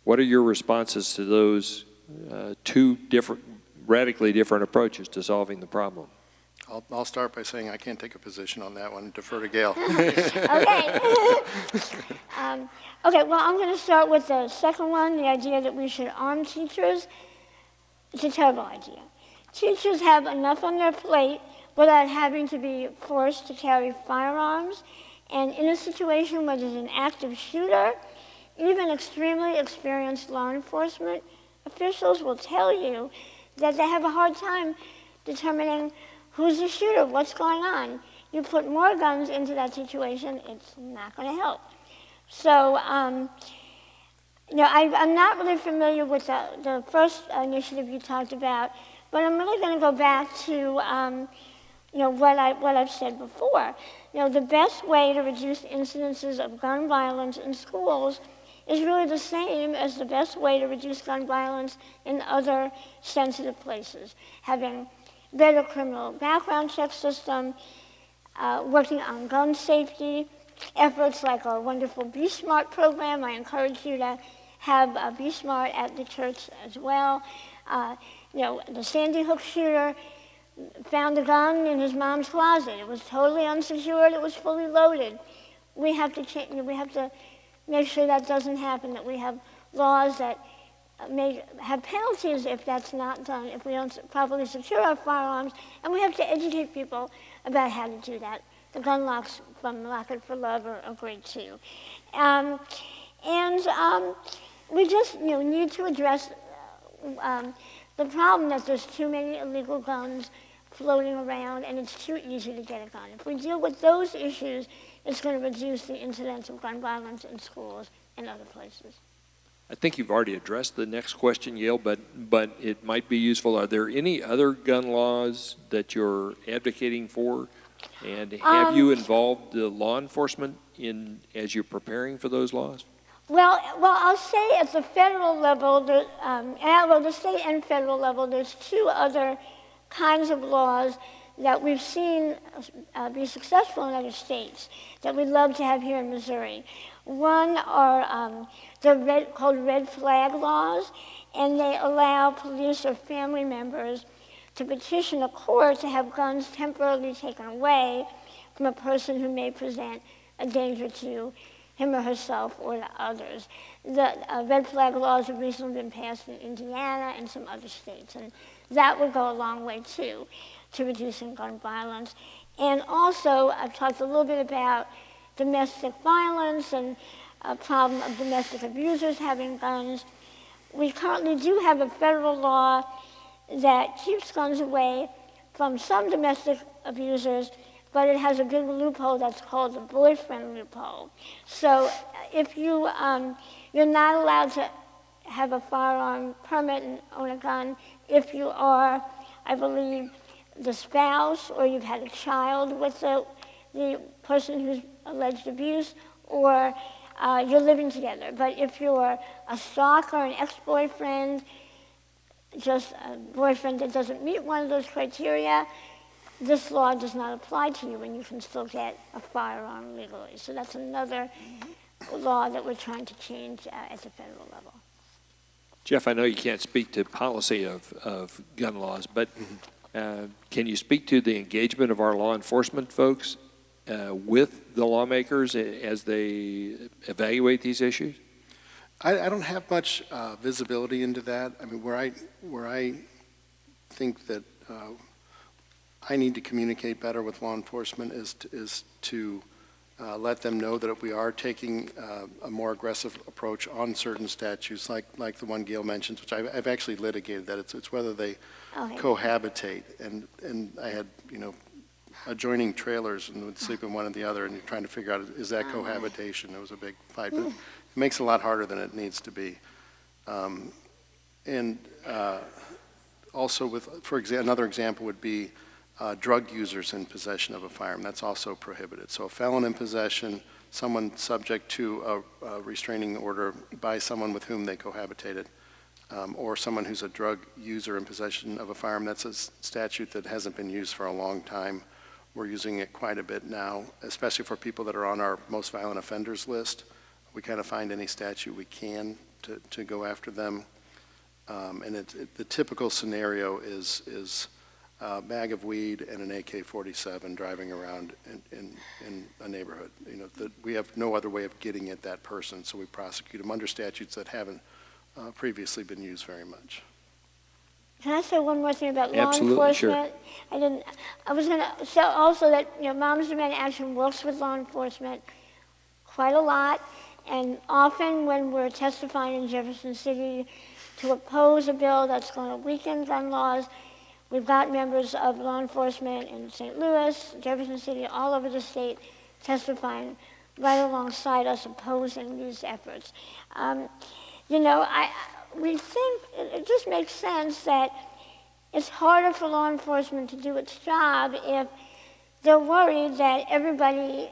What are your responses to those two radically different approaches to solving the problem? I'll start by saying I can't take a position on that one. Defer to Gail. Okay. Okay, well, I'm going to start with the second one, the idea that we should arm teachers. It's a terrible idea. Teachers have enough on their plate without having to be forced to carry firearms. And in a situation where there's an active shooter, even extremely experienced law enforcement officials will tell you that they have a hard time determining who's the shooter, what's going on. You put more guns into that situation, it's not going to help. So, I'm not really familiar with the first initiative you talked about, but I'm really going to go back to, what I've said before. The best way to reduce incidences of gun violence in schools is really the same as the best way to reduce gun violence in other sensitive places. Having better criminal background check system, working on gun safety, efforts like our wonderful Be Smart program. I encourage you to have Be Smart at the church as well. The Sandy Hook shooter found a gun in his mom's closet. It was totally unsecured. It was fully loaded. We have to change. We have to make sure that doesn't happen. That we have laws that may have penalties if that's not done. If we don't properly secure our firearms, and we have to educate people about how to do that. The gun locks from Lock It for Love are great too, and we just need to address the problem that there's too many illegal guns floating around and it's too easy to get a gun. If we deal with those issues, it's going to reduce the incidence of gun violence in schools and other places. I think you've already addressed the next question, Gail, but it might be useful. Are there any other gun laws that you're advocating for? And have you involved the law enforcement as you're preparing for those laws? Well, I'll say at the federal level, the state and federal level, there's two other kinds of laws that we've seen be successful in other states that we'd love to have here in Missouri. One are called red flag laws, and they allow police or family members to petition a court to have guns temporarily taken away from a person who may present a danger to him or herself or to others. The red flag laws have recently been passed in Indiana and some other states, and that would go a long way too to reducing gun violence. And also, I've talked a little bit about domestic violence and a problem of domestic abusers having guns. We currently do have a federal law that keeps guns away from some domestic abusers, but it has a big loophole that's called the boyfriend loophole. So if you're not allowed to have a firearm permit and own a gun if you are, I believe, the spouse or you've had a child with the person who's alleged abuse, or you're living together. But if you're a stalker, an ex-boyfriend, just a boyfriend that doesn't meet one of those criteria, this law does not apply to you and you can still get a firearm legally. So that's another law that we're trying to change at the federal level. Jeff, I know you can't speak to policy of gun laws, but can you speak to the engagement of our law enforcement folks with the lawmakers as they evaluate these issues? I don't have much visibility into that. I mean, where I think that I need to communicate better with law enforcement is to let them know that we are taking a more aggressive approach on certain statutes, like the one Gail mentions, which I've actually litigated, that it's whether they cohabitate. And I had, adjoining trailers and would sleep in one and the other, and you're trying to figure out, is that cohabitation? It was a big fight, but it makes it a lot harder than it needs to be. Also for example, another example would be drug users in possession of a firearm. That's also prohibited. So a felon in possession, someone subject to a restraining order by someone with whom they cohabitated, or someone who's a drug user in possession of a firearm. That's a statute that hasn't been used for a long time. We're using it quite a bit now, especially for people that are on our most violent offenders list. We kind of find any statute we can to go after them. And the typical scenario is a bag of weed and an AK-47 driving around in a neighborhood. You know, we have no other way of getting at that person, so we prosecute them under statutes that haven't previously been used very much. Can I say one more thing about law Absolutely, sure. enforcement? I was going to say also that, you know, Moms Demand Action works with law enforcement quite a lot, and often when we're testifying in Jefferson City to oppose a bill that's going to weaken gun laws, we've got members of law enforcement in St. Louis, Jefferson City, all over the state testifying right alongside us opposing these efforts. You know, we think it just makes sense that it's harder for law enforcement to do its job if they're worried that everybody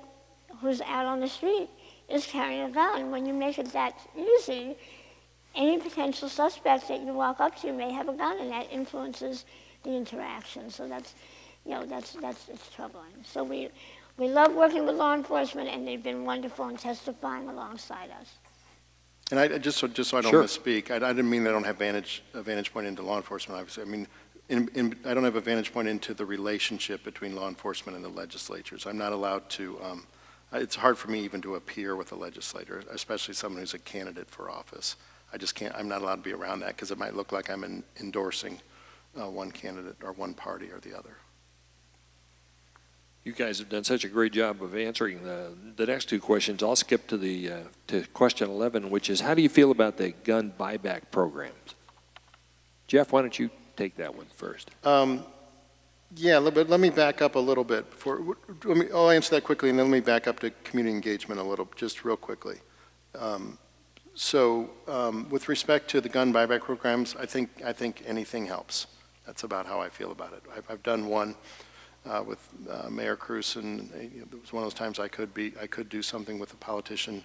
who's out on the street is carrying a gun. When you make it that easy, any potential suspect that you walk up to may have a gun, and that influences the interaction. So that's, you know, it's troubling. So we love working with law enforcement, and they've been wonderful in testifying alongside us. And I just so I don't Sure. misspeak, I didn't mean I don't have a vantage point into law enforcement, obviously. I mean, I don't have a vantage point into the relationship between law enforcement and the legislatures. I'm not allowed to, it's hard for me even to appear with a legislator, especially someone who's a candidate for office. I just can't, I'm not allowed to be around that because it might look like I'm endorsing one candidate or one party or the other. You guys have done such a great job of answering the next two questions. I'll skip to to question 11, which is, how do you feel about the gun buyback programs? Jeff, why don't you take that one first? Yeah, but let me back up a little bit before. I'll answer that quickly, and then let me back up to community engagement a little, just real quickly. With respect to the gun buyback programs, I think anything helps. That's about how I feel about it. I've done one with Mayor Cruz, and it was one of those times I could do something with a politician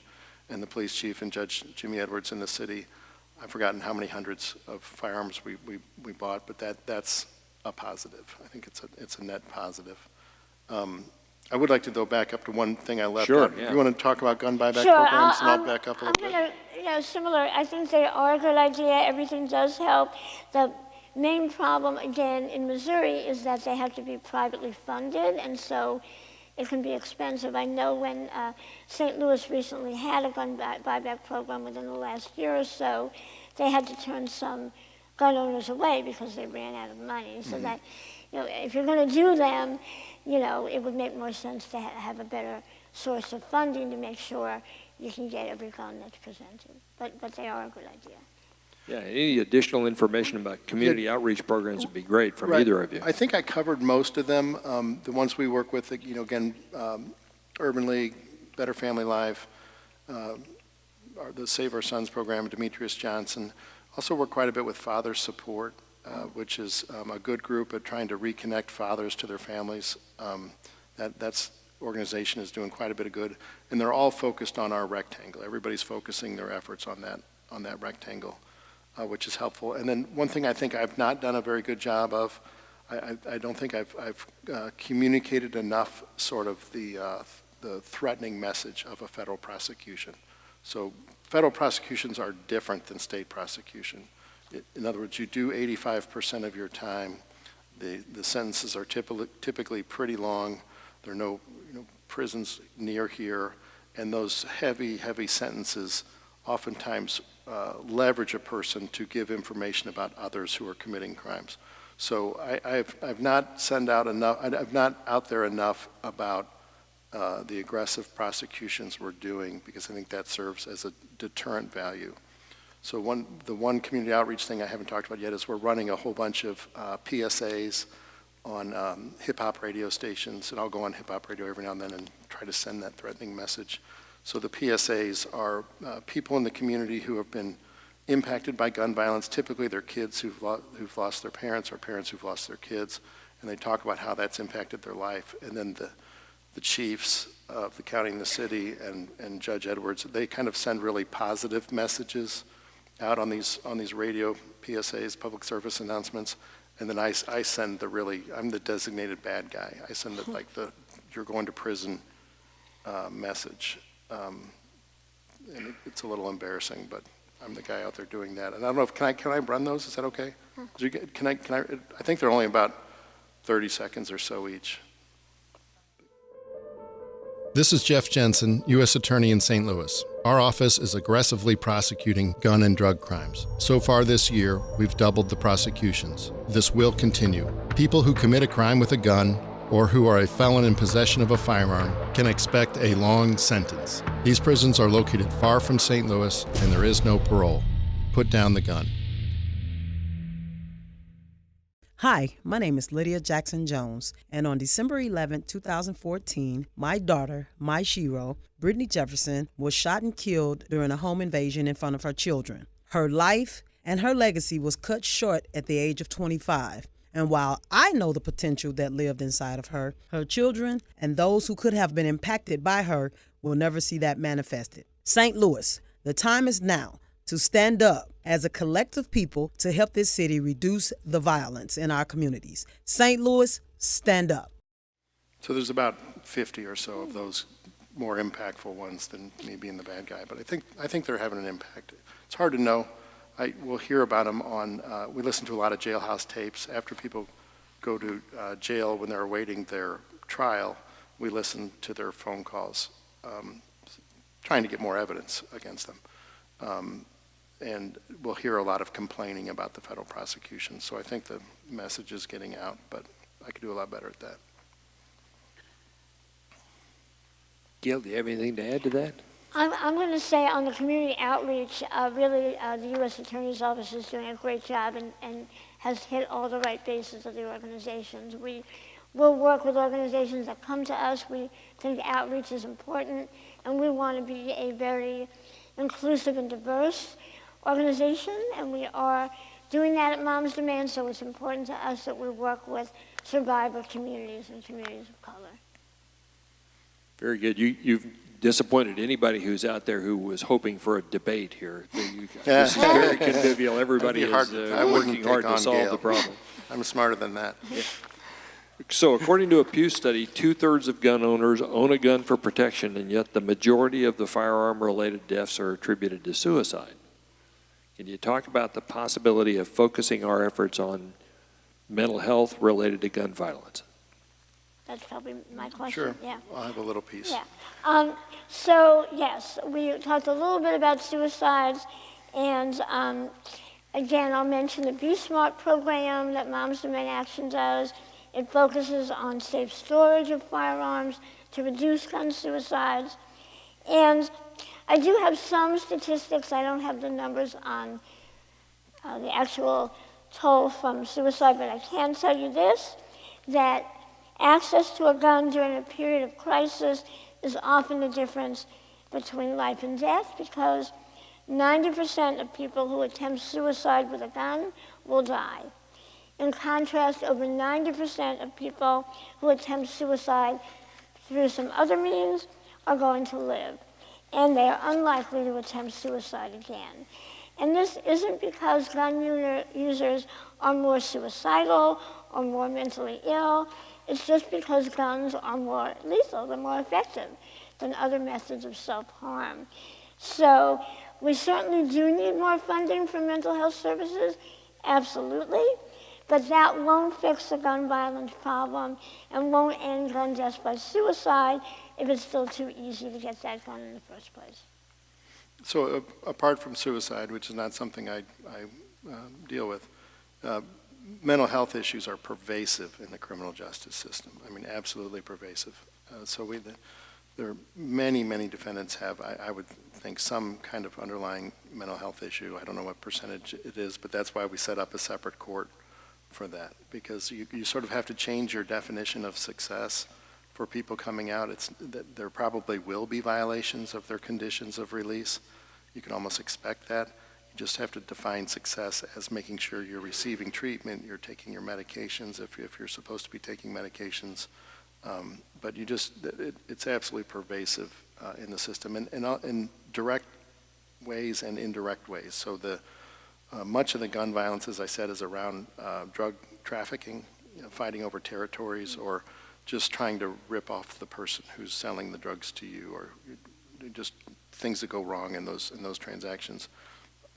and the police chief and Judge Jimmy Edwards in the city. I've forgotten how many hundreds of firearms we bought, but that's a positive. I think it's a net positive. I would like to, though, back up to one thing I left out. Yeah. You want to talk about gun buyback Sure, programs, and I'll back up a little bit? You know, similar. I think they are a good idea. Everything does help. The main problem, again, in Missouri is that they have to be privately funded, and so it can be expensive. I know when St. Louis recently had a gun buyback program within the last year or so, they had to turn some gun owners away because they ran out of money. So that, you know, if you're going to do them, you know, it would make more sense to have a better source of funding to make sure you can get every gun that's presented. But they are a good idea. Yeah, any additional information about community outreach programs would be great from Right. either of you. I think I covered most of them. The ones we work with, you know, again, Urban League, Better Family Life, the Save Our Sons program, Demetrius Johnson. Also work quite a bit with Father Support, which is a good group at trying to reconnect fathers to their families. That's organization is doing quite a bit of good, and they're all focused on our rectangle. Everybody's focusing their efforts on that rectangle. Which is helpful. And then one thing I think I've not done a very good job of, I don't think I've communicated enough sort of the threatening message of a federal prosecution. So federal prosecutions are different than state prosecution. In other words, you do 85% of your time. The sentences are typically pretty long. There are no prisons near here, and those heavy sentences oftentimes leverage a person to give information about others who are committing crimes. So I've not sent out enough. I've not out there enough about the aggressive prosecutions we're doing, because I think that serves as a deterrent value. So the one community outreach thing I haven't talked about yet is we're running a whole bunch of PSAs on hip-hop radio stations, and I'll go on hip-hop radio every now and then and try to send that threatening message. So the PSAs are people in the community who have been impacted by gun violence. Typically, they're kids who've lost their parents, or parents who've lost their kids, and they talk about how that's impacted their life. And then the chiefs of the county and the city and Judge Edwards, they kind of send really positive messages out on these radio PSAs, public service announcements. And then I send I'm the designated bad guy. I send you're going to prison message. and it's a little embarrassing, but I'm the guy out there doing that. And I don't know if, can I run those? Is that okay? I think they're only about 30 seconds or so each. This is Jeff Jensen, U.S. Attorney in St. Louis. Our office is aggressively prosecuting gun and drug crimes. So far this year, we've doubled the prosecutions. This will continue. People who commit a crime with a gun or who are a felon in possession of a firearm can expect a long sentence. These prisons are located far from St. Louis, and there is no parole. Put down the gun. Hi, my name is Lydia Jackson Jones, and on December 11, 2014, my daughter, my shero, Brittany Jefferson, was shot and killed during a home invasion in front of her children. Her life and her legacy was cut short at the age of 25. And while I know the potential that lived inside of her, her children and those who could have been impacted by her will never see that manifested. St. Louis, the time is now to stand up as a collective people to help this city reduce the violence in our communities. St. Louis, stand up. So there's about 50 or so of those more impactful ones than me being the bad guy, but I think they're having an impact. It's hard to know. We'll hear about them on, we listen to a lot of jailhouse tapes. After people go to jail when they're awaiting their trial, we listen to their phone calls, trying to get more evidence against them. And we'll hear a lot of complaining about the federal prosecution. So I think the message is getting out, but I could do a lot better at that. Gail, do you have anything to add to that? I'm going to say on the community outreach, really the U.S. Attorney's Office is doing a great job and has hit all the right bases of the organizations. We will work with organizations that come to us. We think outreach is important, and we want to be a very inclusive and diverse organization, and we are doing that at Mom's Demand, so it's important to us that we work with survivor communities and communities of color. Very good. You've disappointed anybody who's out there who was hoping for a debate here. This is very convivial. Everybody is working hard to solve the problem. I'm smarter than that. Yeah. So according to a Pew study, 2/3 of gun owners own a gun for protection, and yet the majority of the firearm-related deaths are attributed to suicide. Can you talk about the possibility of focusing our efforts on mental health related to gun violence? That's probably my question. Sure. Yeah. I'll have a little piece. Yeah. So yes, we talked a little bit about suicides, and again, I'll mention the Be Smart program that Moms Demand Action does. It focuses on safe storage of firearms to reduce gun suicides. And I do have some statistics. I don't have the numbers on the actual toll from suicide, but I can tell you this, that access to a gun during a period of crisis is often the difference between life and death, because 90% of people who attempt suicide with a gun will die. In contrast, over 90% of people who attempt suicide through some other means are going to live, and they are unlikely to attempt suicide again. And this isn't because gun users are more suicidal or more mentally ill. It's just because guns are more lethal, they're more effective than other methods of self-harm. So we certainly do need more funding for mental health services, absolutely. But that won't fix the gun violence problem and won't end gun deaths by suicide if it's still too easy to get that gun in the first place. So apart from suicide, which is not something I deal with, mental health issues are pervasive in the criminal justice system. I mean, absolutely pervasive. There are many defendants have, I would think, some kind of underlying mental health issue. I don't know what percentage it is, but that's why we set up a separate court for that, because you sort of have to change your definition of success for people coming out. It's that there probably will be violations of their conditions of release. You can almost expect that. You just have to define success as making sure you're receiving treatment, you're taking your medications if you're supposed to be taking medications. But it's absolutely pervasive in the system, and in direct ways and indirect ways. So much of the gun violence, as I said, is around drug trafficking, fighting over territories, or just trying to rip off the person who's selling the drugs to you, or just things that go wrong in those transactions.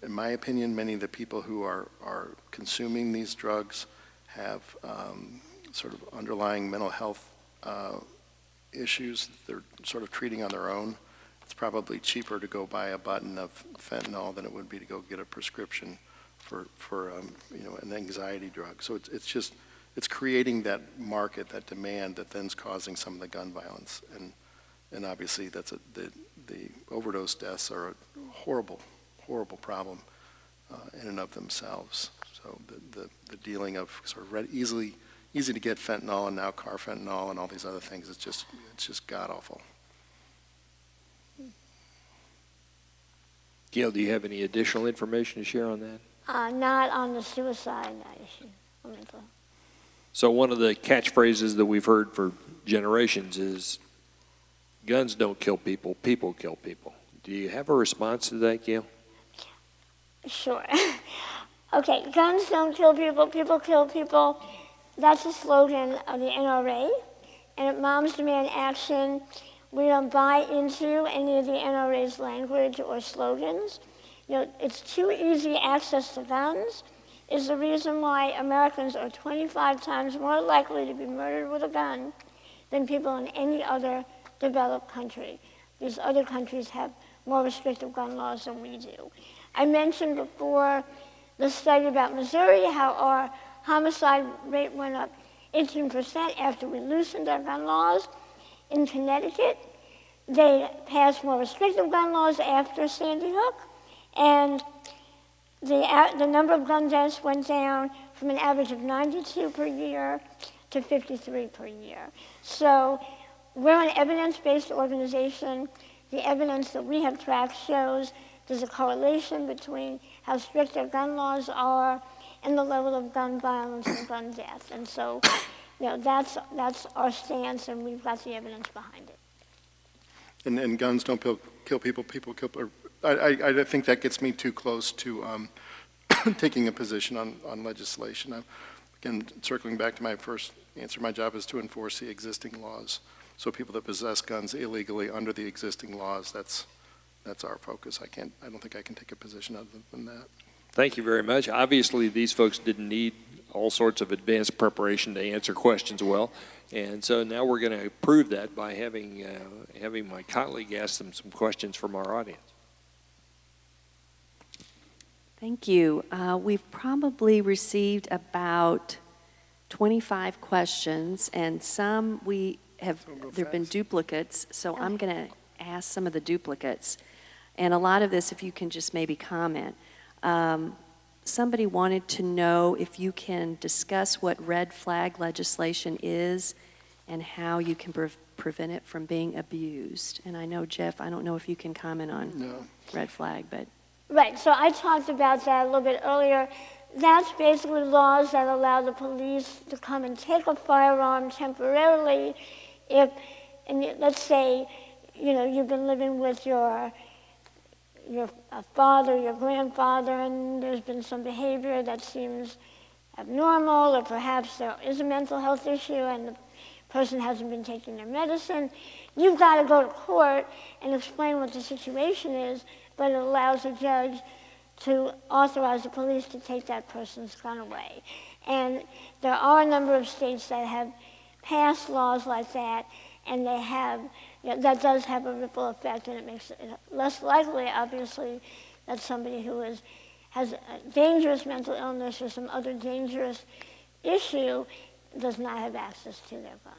In my opinion, many of the people who are consuming these drugs have sort of underlying mental health issues that they're sort of treating on their own. It's probably cheaper to go buy a button of fentanyl than it would be to go get a prescription for an anxiety drug. So it's creating that market, that demand that then's causing some of the gun violence. And obviously the overdose deaths are a horrible problem in and of themselves. So the dealing of sort of easy to get fentanyl and now carfentanil and all these other things, it's just god awful. Gail, do you have any additional information to share on that? Not on the suicide issue. So one of the catchphrases that we've heard for generations is, guns don't kill people, people kill people. Do you have a response to that, Gail? Sure. Okay, guns don't kill people, people kill people. That's a slogan of the NRA, and at Moms Demand Action, we don't buy into any of the NRA's language or slogans. It's too easy access to guns is the reason why Americans are 25 times more likely to be murdered with a gun than people in any other developed country. These other countries have more restrictive gun laws than we do. I mentioned before the study about Missouri, how our homicide rate went up 18% after we loosened our gun laws. In Connecticut, they passed more restrictive gun laws after Sandy Hook, and the number of gun deaths went down from an average of 92 per year to 53 per year. So we're an evidence-based organization. The evidence that we have tracked shows there's a correlation between how strict our gun laws are and the level of gun violence and gun death. And so, that's our stance, and we've got the evidence behind it. And guns don't kill people, people kill. I think that gets me too close to taking a position on legislation. Again, circling back to my first answer, my job is to enforce the existing laws. So people that possess guns illegally under the existing laws, that's our focus. I don't think I can take a position other than that. Thank you very much. Obviously, these folks didn't need all sorts of advanced preparation to answer questions well, and so now we're going to prove that by having my colleague ask them some questions from our audience. Thank you. We've probably received about 25 questions, and some there have been duplicates, so I'm going to ask some of the duplicates. And a lot of this, if you can just maybe comment. Somebody wanted to know if you can discuss what red flag legislation is and how you can prevent it from being abused. And I know, Jeff, I don't know if you can comment on red flag, but... Right, so I talked about that a little bit earlier. That's basically laws that allow the police to come and take a firearm temporarily let's say, you've been living with your father, your grandfather, and there's been some behavior that seems abnormal, or perhaps there is a mental health issue and the person hasn't been taking their medicine. You've got to go to court and explain what the situation is, but it allows a judge to authorize the police to take that person's gun away. And there are a number of states that have passed laws like that, and they have, that does have a ripple effect, and it makes it less likely, obviously, that somebody who has a dangerous mental illness or some other dangerous issue does not have access to their gun.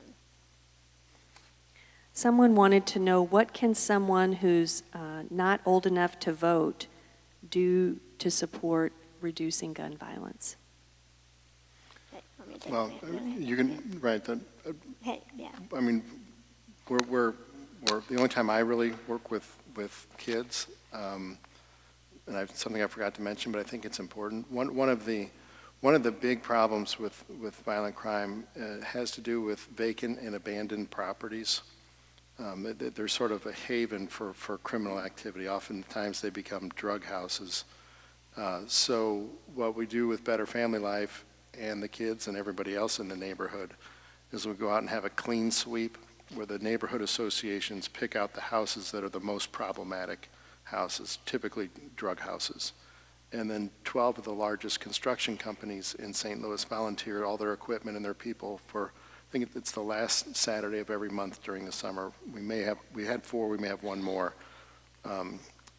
Someone wanted to know, what can someone who's not old enough to vote do to support reducing gun violence? Well, you can, right, Yeah. I mean, we're the only time I really work with kids, and something I forgot to mention, but I think it's important. One of the big problems with violent crime has to do with vacant and abandoned properties. They're sort of a haven for criminal activity. Oftentimes they become drug houses. So what we do with Better Family Life and the kids and everybody else in the neighborhood is we go out and have a clean sweep where the neighborhood associations pick out the houses that are the most problematic houses, typically drug houses. And then 12 of the largest construction companies in St. Louis volunteer all their equipment and their people for, I think it's the last Saturday of every month during the summer. We had 4, we may have 1 more.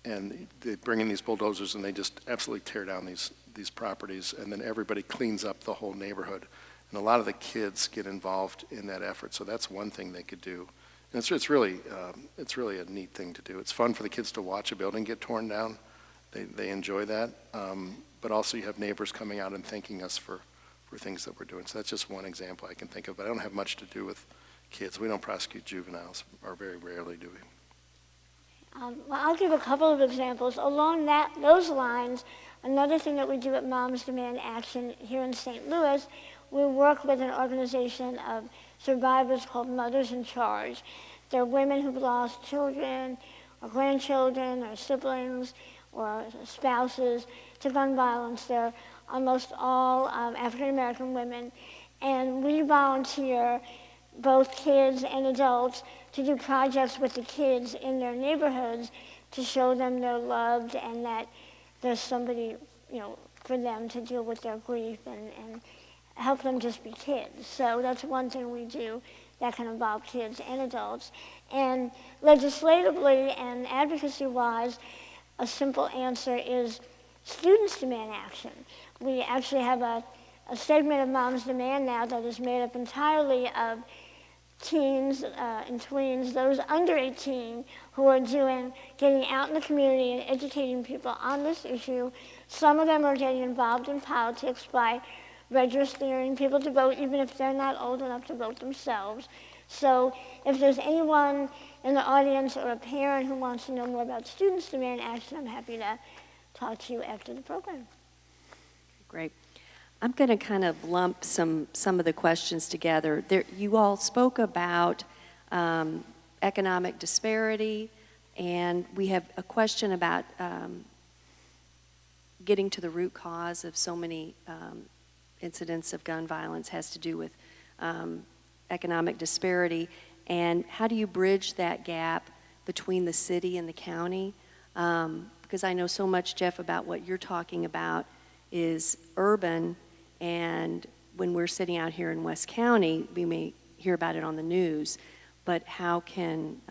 And they bring in these bulldozers and they just absolutely tear down these properties, and then everybody cleans up the whole neighborhood. And a lot of the kids get involved in that effort, so that's one thing they could do. And it's really a neat thing to do. It's fun for the kids to watch a building get torn down. They enjoy that, but also you have neighbors coming out and thanking us for things that we're doing. So that's just one example I can think of, but I don't have much to do with kids. We don't prosecute juveniles, or very rarely do we. Well, I'll give a couple of examples. Along those lines, another thing that we do at Moms Demand Action here in St. Louis, we work with an organization of survivors called Mothers in Charge. They're women who've lost children or grandchildren or siblings or spouses to gun violence. They're almost all African American women. And we volunteer, both kids and adults, to do projects with the kids in their neighborhoods to show them they're loved and that there's somebody, for them to deal with their grief and help them just be kids. So that's one thing we do that can involve kids and adults. And legislatively and advocacy-wise, a simple answer is students demand action. We actually have a segment of Moms Demand now that is made up entirely of teens and tweens, those under 18 who are getting out in the community and educating people on this issue. Some of them are getting involved in politics by registering people to vote, even if they're not old enough to vote themselves. So if there's anyone in the audience or a parent who wants to know more about Students Demand Action, I'm happy to talk to you after the program. Great. I'm going to kind of lump some of the questions together. You all spoke about economic disparity, and we have a question about getting to the root cause of so many incidents of gun violence has to do with economic disparity. And how do you bridge that gap between the city and the county? Because I know so much, Jeff, about what you're talking about is urban. And when we're sitting out here in West County, we may hear about it on the news, but how can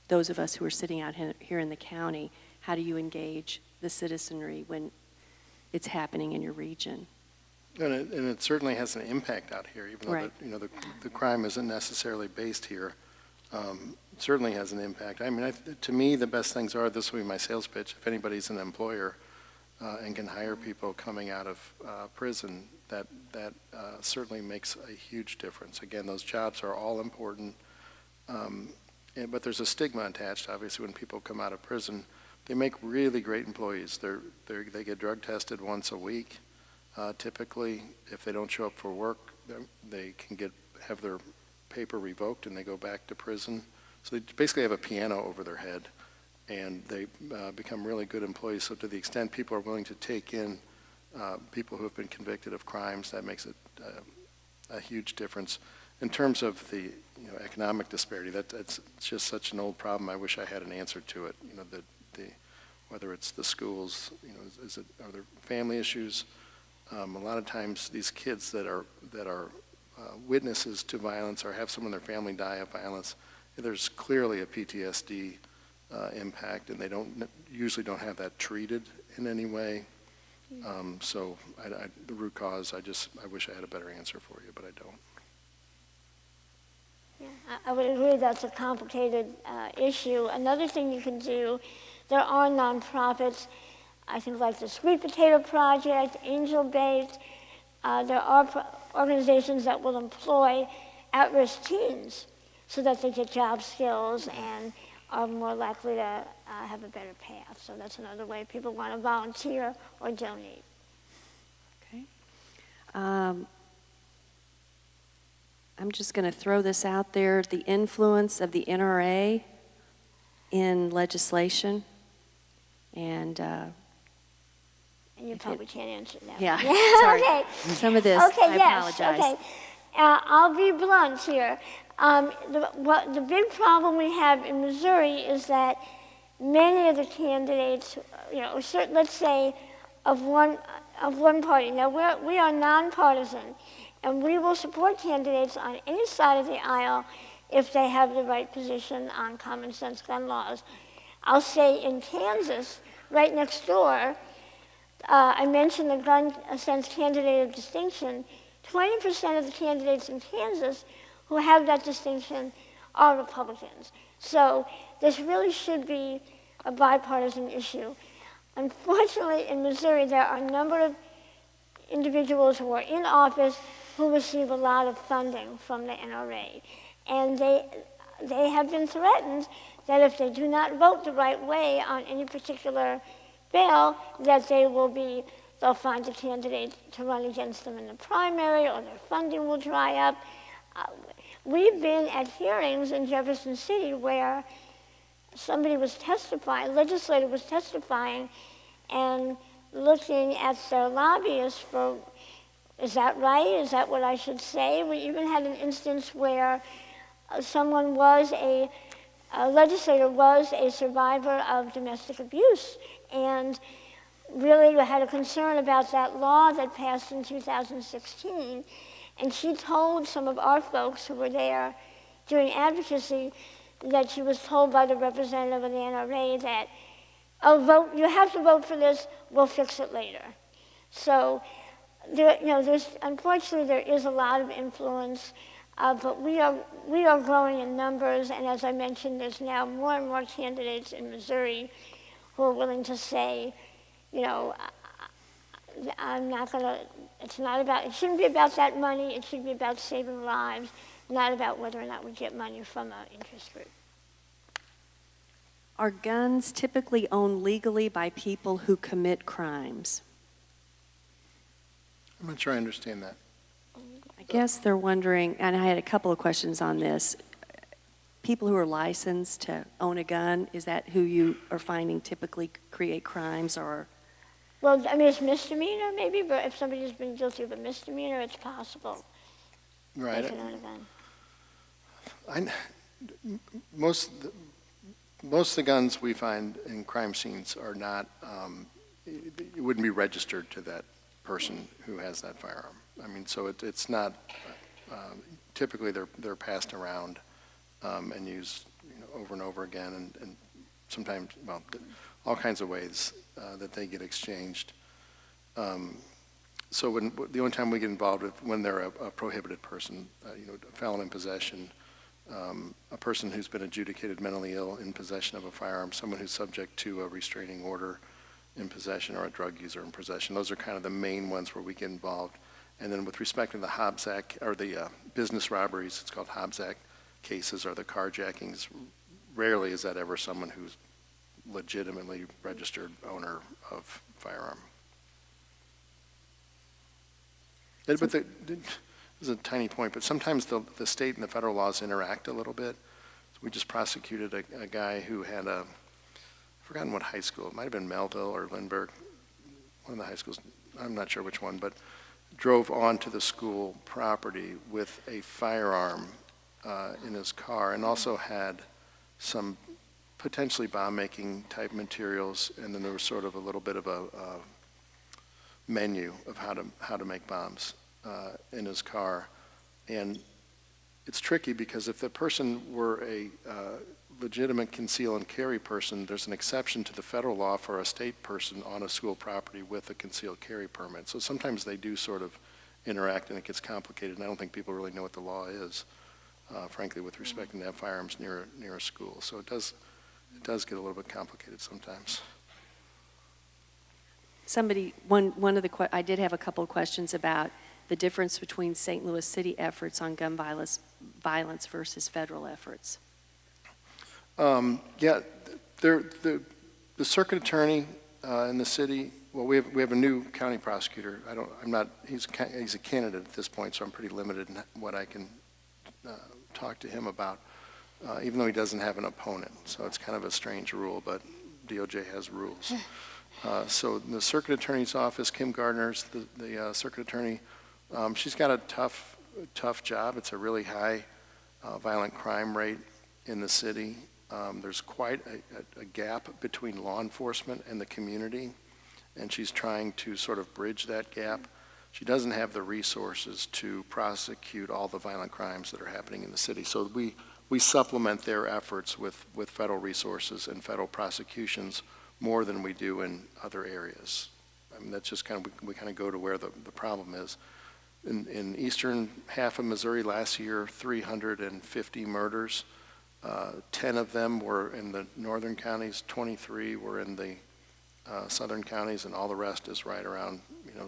those of us who are sitting out here in the county, how do you engage the citizenry when it's happening in your region? And it certainly has an impact out here, even though Right. the crime isn't necessarily based here. It certainly has an impact. I mean, to me, the best things are, this will be my sales pitch, if anybody's an employer, and can hire people coming out of prison, that certainly makes a huge difference. Again, those jobs are all important, but there's a stigma attached, obviously, when people come out of prison. They make really great employees. They get drug tested once a week. Typically, if they don't show up for work, they can have their paper revoked and they go back to prison. So they basically have a piano over their head, and they become really good employees. So to the extent people are willing to take in people who have been convicted of crimes, that makes it a huge difference. In terms of the economic disparity, it's just such an old problem. I wish I had an answer to it. Whether it's the schools, are there family issues? A lot of times these kids that are witnesses to violence or have someone in their family die of violence, there's clearly a PTSD impact, and they usually don't have that treated in any way. So the root cause, I wish I had a better answer for you, but I don't. Yeah, I would agree that's a complicated issue. Another thing you can do, there are nonprofits, I think like the Sweet Potato Project, Angel Baked. There are organizations that will employ at-risk teens so that they get job skills and are more likely to have a better path. So that's another way people want to volunteer or donate. Okay. I'm just going to throw this out there, the influence of the NRA in legislation. And you probably can't answer that. Yeah, Okay. Some of this, Okay, I yes, apologize. okay. I'll be blunt here. The big problem we have in Missouri is that many of the candidates, let's say of one party. Now we are nonpartisan, and we will support candidates on any side of the aisle if they have the right position on common sense gun laws. I'll say in Kansas, right next door, I mentioned the gun sense candidate of distinction. 20% of the candidates in Kansas who have that distinction are Republicans. So this really should be a bipartisan issue. Unfortunately, in Missouri, there are a number of individuals who are in office who receive a lot of funding from the NRA. And they have been threatened that if they do not vote the right way on any particular bill, that they'll find a candidate to run against them in the primary, or their funding will dry up. We've been at hearings in Jefferson City where somebody was testifying, a legislator was testifying, and looking at their lobbyists for, is that right? Is that what I should say? We even had an instance where a legislator was a survivor of domestic abuse, and really had a concern about that law that passed in 2016. And she told some of our folks who were there doing advocacy that she was told by the representative of the NRA that, you have to vote for this, we'll fix it later. So, unfortunately, there is a lot of influence, but we are growing in numbers, and as I mentioned, there's now more and more candidates in Missouri who are willing to say, it shouldn't be about that money, it should be about saving lives, not about whether or not we get money from an interest group. Are guns typically owned legally by people who commit crimes? I'm not sure I understand that. I guess they're wondering, and I had a couple of questions on this. People who are licensed to own a gun, is that who you are finding typically create crimes, or? Well, I mean, it's misdemeanor maybe, but if somebody's been guilty of a misdemeanor, it's possible. Right. They can own a gun. Most of the guns we find in crime scenes are not, it wouldn't be registered to that person who has that firearm. I mean, so it's not, typically they're passed around and used over and over again, and sometimes, all kinds of ways that they get exchanged. So the only time we get involved is when they're a prohibited person, a felon in possession, a person who's been adjudicated mentally ill in possession of a firearm, someone who's subject to a restraining order in possession, or a drug user in possession. Those are kind of the main ones where we get involved. And then with respect to the Hobbs Act, or the business robberies, it's called Hobbs Act cases, or the carjackings, rarely is that ever someone who's legitimately registered owner of firearm. But this is a tiny point, but sometimes the state and the federal laws interact a little bit. So we just prosecuted a guy who had I've forgotten what high school, it might have been Melville or Lindbergh, one of the high schools, I'm not sure which one, but drove onto the school property with a firearm in his car, and also had some potentially bomb-making type materials, and then there was sort of a little bit of a menu of how to make bombs in his car. And it's tricky because if the person were a legitimate conceal and carry person, there's an exception to the federal law for a state person on a school property with a concealed carry permit. So sometimes they do sort of interact, and it gets complicated, and I don't think people really know what the law is, frankly, with respect to have firearms near a school. So it does get a little bit complicated sometimes. I did have a couple of questions about the difference between St. Louis City efforts on gun violence versus federal efforts. Yeah, the circuit attorney in the city. Well, we have a new county prosecutor. He's a candidate at this point, so I'm pretty limited in what I can talk to him about, even though he doesn't have an opponent. So it's kind of a strange rule, but DOJ has rules. So in the circuit attorney's office, Kim Gardner's the circuit attorney. She's got a tough job. It's a really high violent crime rate in the city. There's quite a gap between law enforcement and the community, and she's trying to sort of bridge that gap. She doesn't have the resources to prosecute all the violent crimes that are happening in the city. So we supplement their efforts with federal resources and federal prosecutions more than we do in other areas. I mean, that's just kind of, we kind of go to where the problem is. In eastern half of Missouri last year, 350 murders. 10 of them were in the northern counties, 23 were in the southern counties, and all the rest is right around,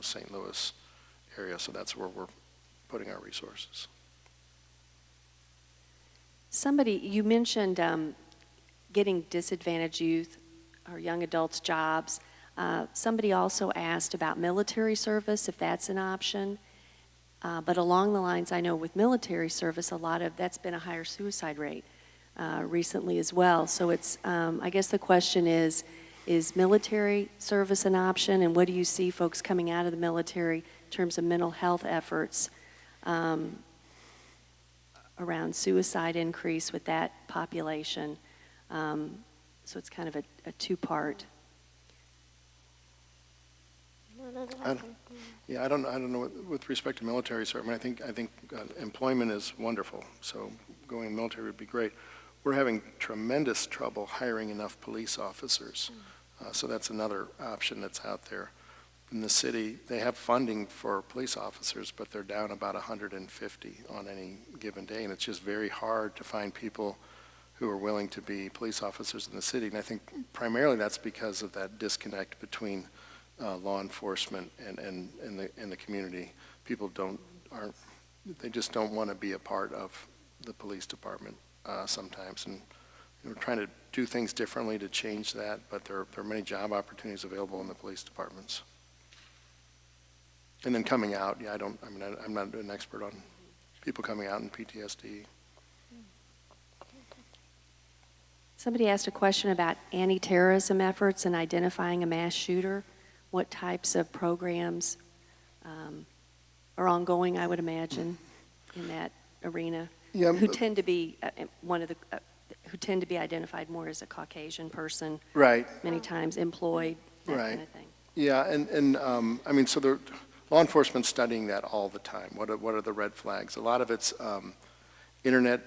St. Louis area. So that's where we're putting our resources. You mentioned getting disadvantaged youth or young adults jobs. Somebody also asked about military service, if that's an option. But along the lines, I know with military service, that's been a higher suicide rate recently as well. So it's, I guess the question is military service an option? And what do you see folks coming out of the military in terms of mental health efforts around suicide increase with that population? So it's kind of a two-part. I don't know with respect to military service. I mean, I think employment is wonderful. So going in the military would be great. We're having tremendous trouble hiring enough police officers. So that's another option that's out there. In the city, they have funding for police officers, but they're down about 150 on any given day. And it's just very hard to find people who are willing to be police officers in the city. And I think primarily that's because of that disconnect between law enforcement and the community. People they just don't want to be a part of the police department sometimes. And we're trying to do things differently to change that, but there are many job opportunities available in the police departments. And then coming out, I'm not an expert on people coming out in PTSD. Somebody asked a question about anti-terrorism efforts and identifying a mass shooter. What types of programs are ongoing, I would imagine, in that arena? Yeah, who tend to be who tend to be identified more as a Caucasian person, right? Many times employed, that Right. kind of thing. Yeah, and I mean, so the law enforcement's studying that all the time. What are the red flags? A lot of it's internet,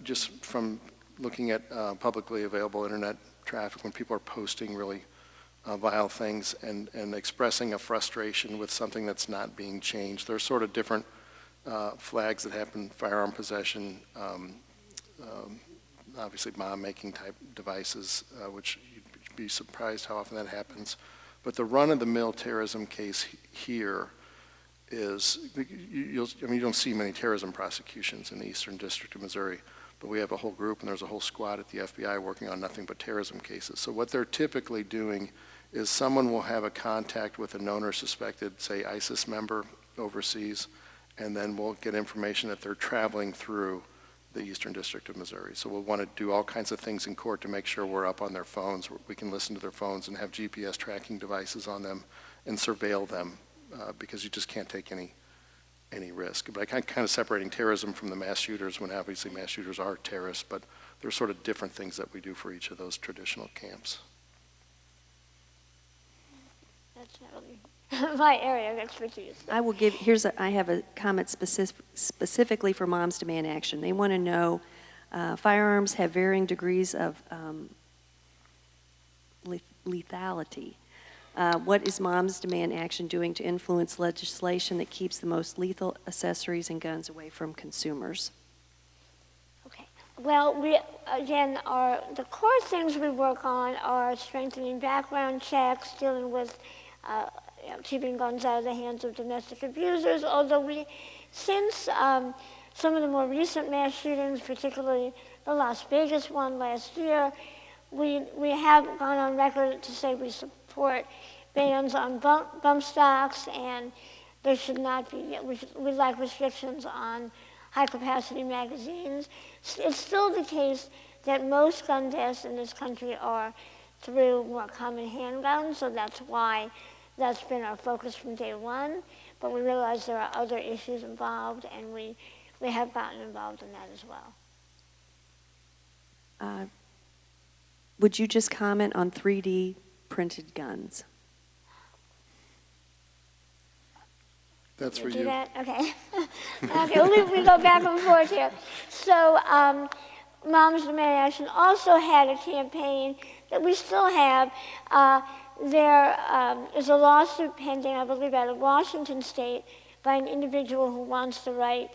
just from looking at publicly available internet traffic when people are posting really vile things and expressing a frustration with something that's not being changed. There's sort of different flags that happen: firearm possession, obviously bomb-making type devices, which you'd be surprised how often that happens. But the run-of-the-mill terrorism case here is, you don't see many terrorism prosecutions in the Eastern District of Missouri, but we have a whole group and there's a whole squad at the FBI working on nothing but terrorism cases. So what they're typically doing is someone will have a contact with a known or suspected, say, ISIS member overseas, and then we'll get information that they're traveling through the Eastern District of Missouri. So we'll want to do all kinds of things in court to make sure we're up on their phones. We can listen to their phones and have GPS tracking devices on them and surveil them because you just can't take any risk. But I kind of separating terrorism from the mass shooters, when obviously mass shooters are terrorists, but there's sort of different things that we do for each of those traditional camps. That's not really my area of expertise. I have a comment specifically for Moms Demand Action. They want to know firearms have varying degrees of lethality. What is Moms Demand Action doing to influence legislation that keeps the most lethal accessories and guns away from consumers? Okay. Well, the core things we work on are strengthening background checks, dealing with keeping guns out of the hands of domestic abusers, although since some of the more recent mass shootings, particularly the Las Vegas one last year, we have gone on record to say we support bans on bump stocks, and there should not be, we like restrictions on high-capacity magazines. It's still the case that most gun deaths in this country are through more common handguns, so that's why that's been our focus from day one. But we realize there are other issues involved, and we we have gotten involved in that as well. Would you just comment on 3D printed guns? That's for Do you. that? Okay. Okay, we go back and forth here. So, Moms Demand Action also had a campaign that we still have. There is a lawsuit pending, I believe, out of Washington State by an individual who wants the right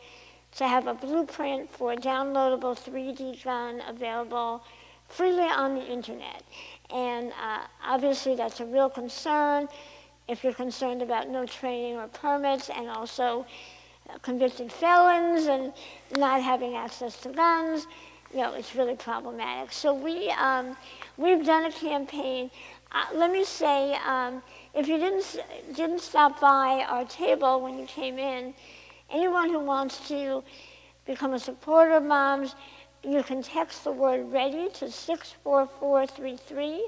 to have a blueprint for a downloadable 3D gun available freely on the internet. And obviously that's a real concern if you're concerned about no training or permits, and also convicted felons and not having access to guns. You know, it's really problematic. So we've done a campaign. Let me say, if you didn't stop by our table when you came in, anyone who wants to become a supporter of Moms, you can text the word READY to 64433.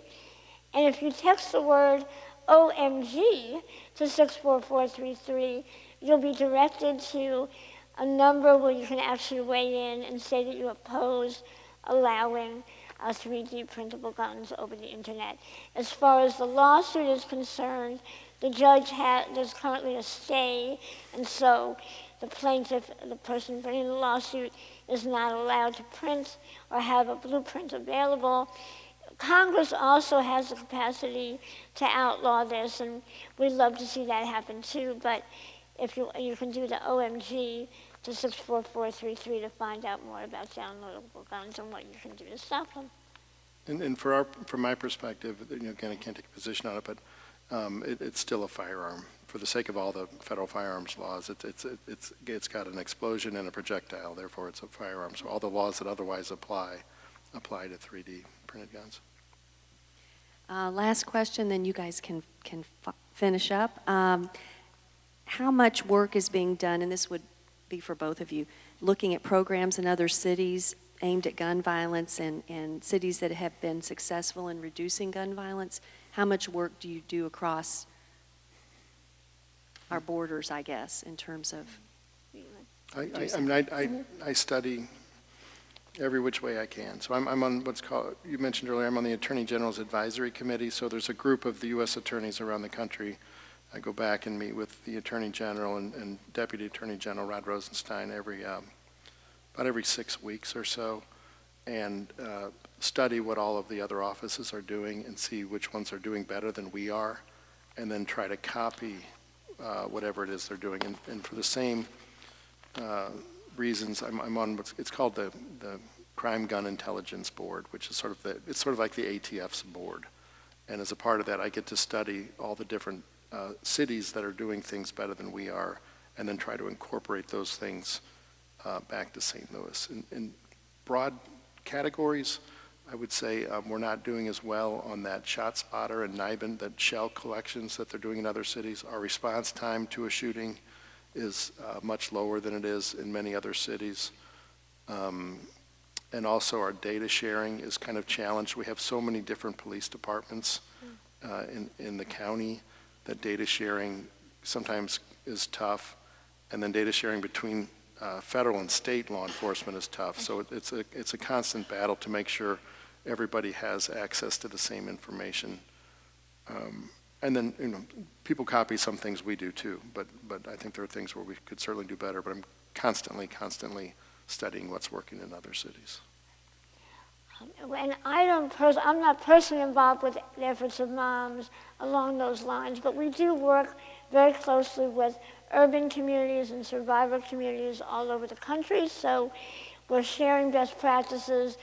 And if you text the word OMG to 64433, you'll be directed to a number where you can actually weigh in and say that you oppose allowing 3D printable guns over the internet. As far as the lawsuit is concerned, the judge there's currently a stay, and so the plaintiff, the person bringing the lawsuit, is not allowed to print or have a blueprint available. Congress also has the capacity to outlaw this, and we'd love to see that happen too, but if you can do the OMG to 64433 to find out more about downloadable guns and what you can do to stop them. And from my perspective, again, I can't take a position on it, but it's still a firearm. For the sake of all the federal firearms laws, it's got an explosion and a projectile, therefore it's a firearm. So all the laws that otherwise apply to 3D printed guns. Last question, then you guys can finish up. How much work is being done, and this would be for both of you, looking at programs in other cities aimed at gun violence and cities that have been successful in reducing gun violence? How much work do you do across our borders, I guess, in terms of? I study every which way I can. So I'm on what's called, you mentioned earlier, I'm on the Attorney General's Advisory Committee. So there's a group of the U.S. attorneys around the country. I go back and meet with the Attorney General and Deputy Attorney General Rod Rosenstein about every 6 weeks or so, and study what all of the other offices are doing and see which ones are doing better than we are, and then try to copy whatever it is they're doing. And for the same reasons, I'm on it's called the Crime Gun Intelligence Board, which is sort of like the ATF's board. And as a part of that, I get to study all the different cities that are doing things better than we are, and then try to incorporate those things back to St. Louis. In broad categories, I would say we're not doing as well on that shot spotter and NIBIN, that shell collections that they're doing in other cities. Our response time to a shooting is much lower than it is in many other cities. And also our data sharing is kind of challenged. We have so many different police departments in the county that data sharing sometimes is tough. And then data sharing between federal and state law enforcement is tough. So it's a constant battle to make sure everybody has access to the same information. And then, people copy some things we do too, but I think there are things where we could certainly do better, but I'm constantly studying what's working in other cities. And I'm not personally involved with the efforts of Moms along those lines, but we do work very closely with urban communities and survivor communities all over the country, so we're sharing best practices.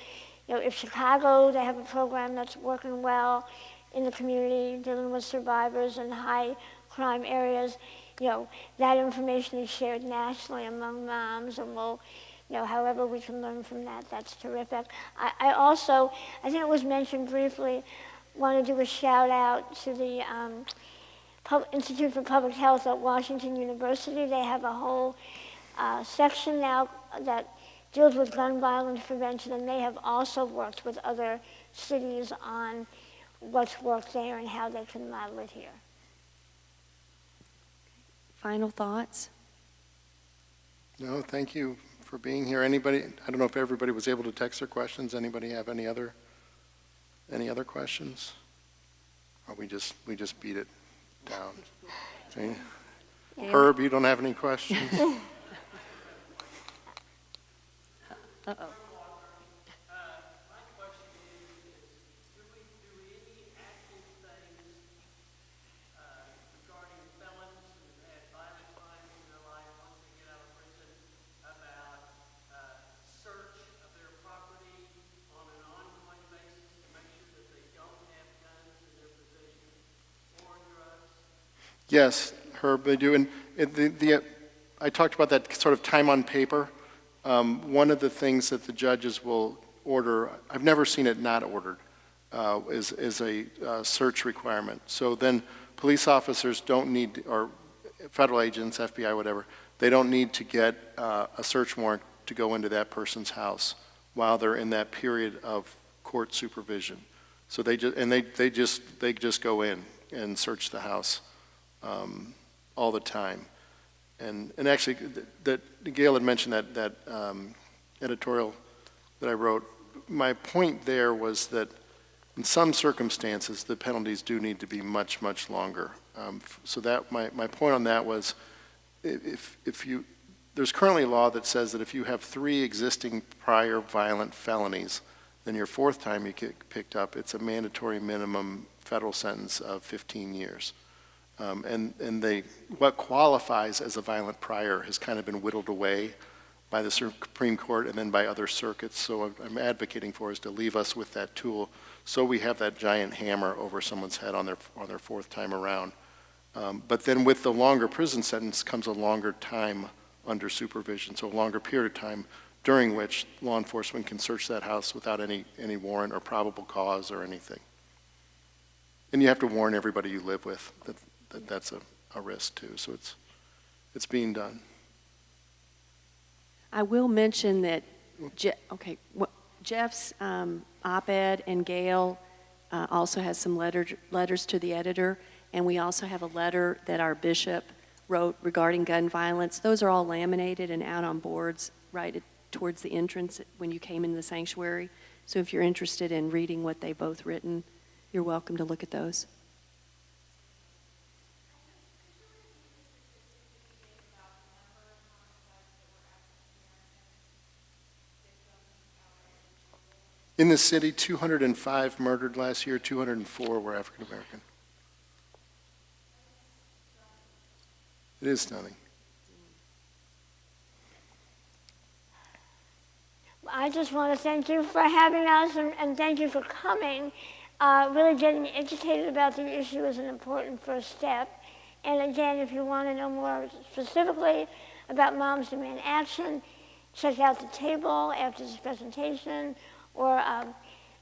If Chicago, they have a program that's working well in the community dealing with survivors in high crime areas, that information is shared nationally among Moms, and we'll, however we can learn from that, that's terrific. I also, I think it was mentioned briefly, want to do a shout out to the Institute for Public Health at Washington University. They have a whole section now that deals with gun violence prevention, and they have also worked with other cities on what's worked there and how they can model it here. Final thoughts? No, thank you for being here. Anybody, I don't know if everybody was able to text their questions. Anybody have any other questions? Or we just beat it down. See? Herb, you don't have any questions? Uh-oh. Yes, Herb, they do. And I talked about that sort of time on paper. One of the things that the judges will order, I've never seen it not ordered, is a search requirement. So then police officers don't need, or federal agents, FBI, whatever, they don't need to get a search warrant to go into that person's house while they're in that period of court supervision. So they just go in and search the house all the time. And actually, that Gail had mentioned that editorial that I wrote. My point there was that in some circumstances, the penalties do need to be much, much longer. So that my point on that was, there's currently a law that says that if you have 3 existing prior violent felonies, then your 4th time you get picked up, it's a mandatory minimum federal sentence of 15 years. What qualifies as a violent prior has kind of been whittled away by the Supreme Court and then by other circuits. So what I'm advocating for is to leave us with that tool so we have that giant hammer over someone's head on their 4th time around. But then with the longer prison sentence comes a longer time under supervision, so a longer period of time during which law enforcement can search that house without any warrant or probable cause or anything. And you have to warn everybody you live with that's a risk too. So it's being done. I will mention that, Jeff's op-ed and Gail also has some letters to the editor, and we also have a letter that our bishop wrote regarding gun violence. Those are all laminated and out on boards right towards the entrance when you came into the sanctuary. So if you're interested in reading what they've both written, you're welcome to look at those. In the city, 205 murdered last year, 204 were African American. It is stunning. I just want to thank you for having us and thank you for coming. Really getting educated about the issue is an important first step. And again, if you want to know more specifically about Moms Demand Action, check out the table after this presentation or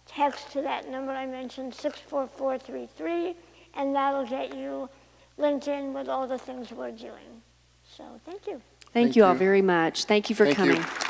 text to that number I mentioned, 64433, and that'll get you linked in with all the things we're doing. So thank you. Thank you all very much. Thank you for coming. You.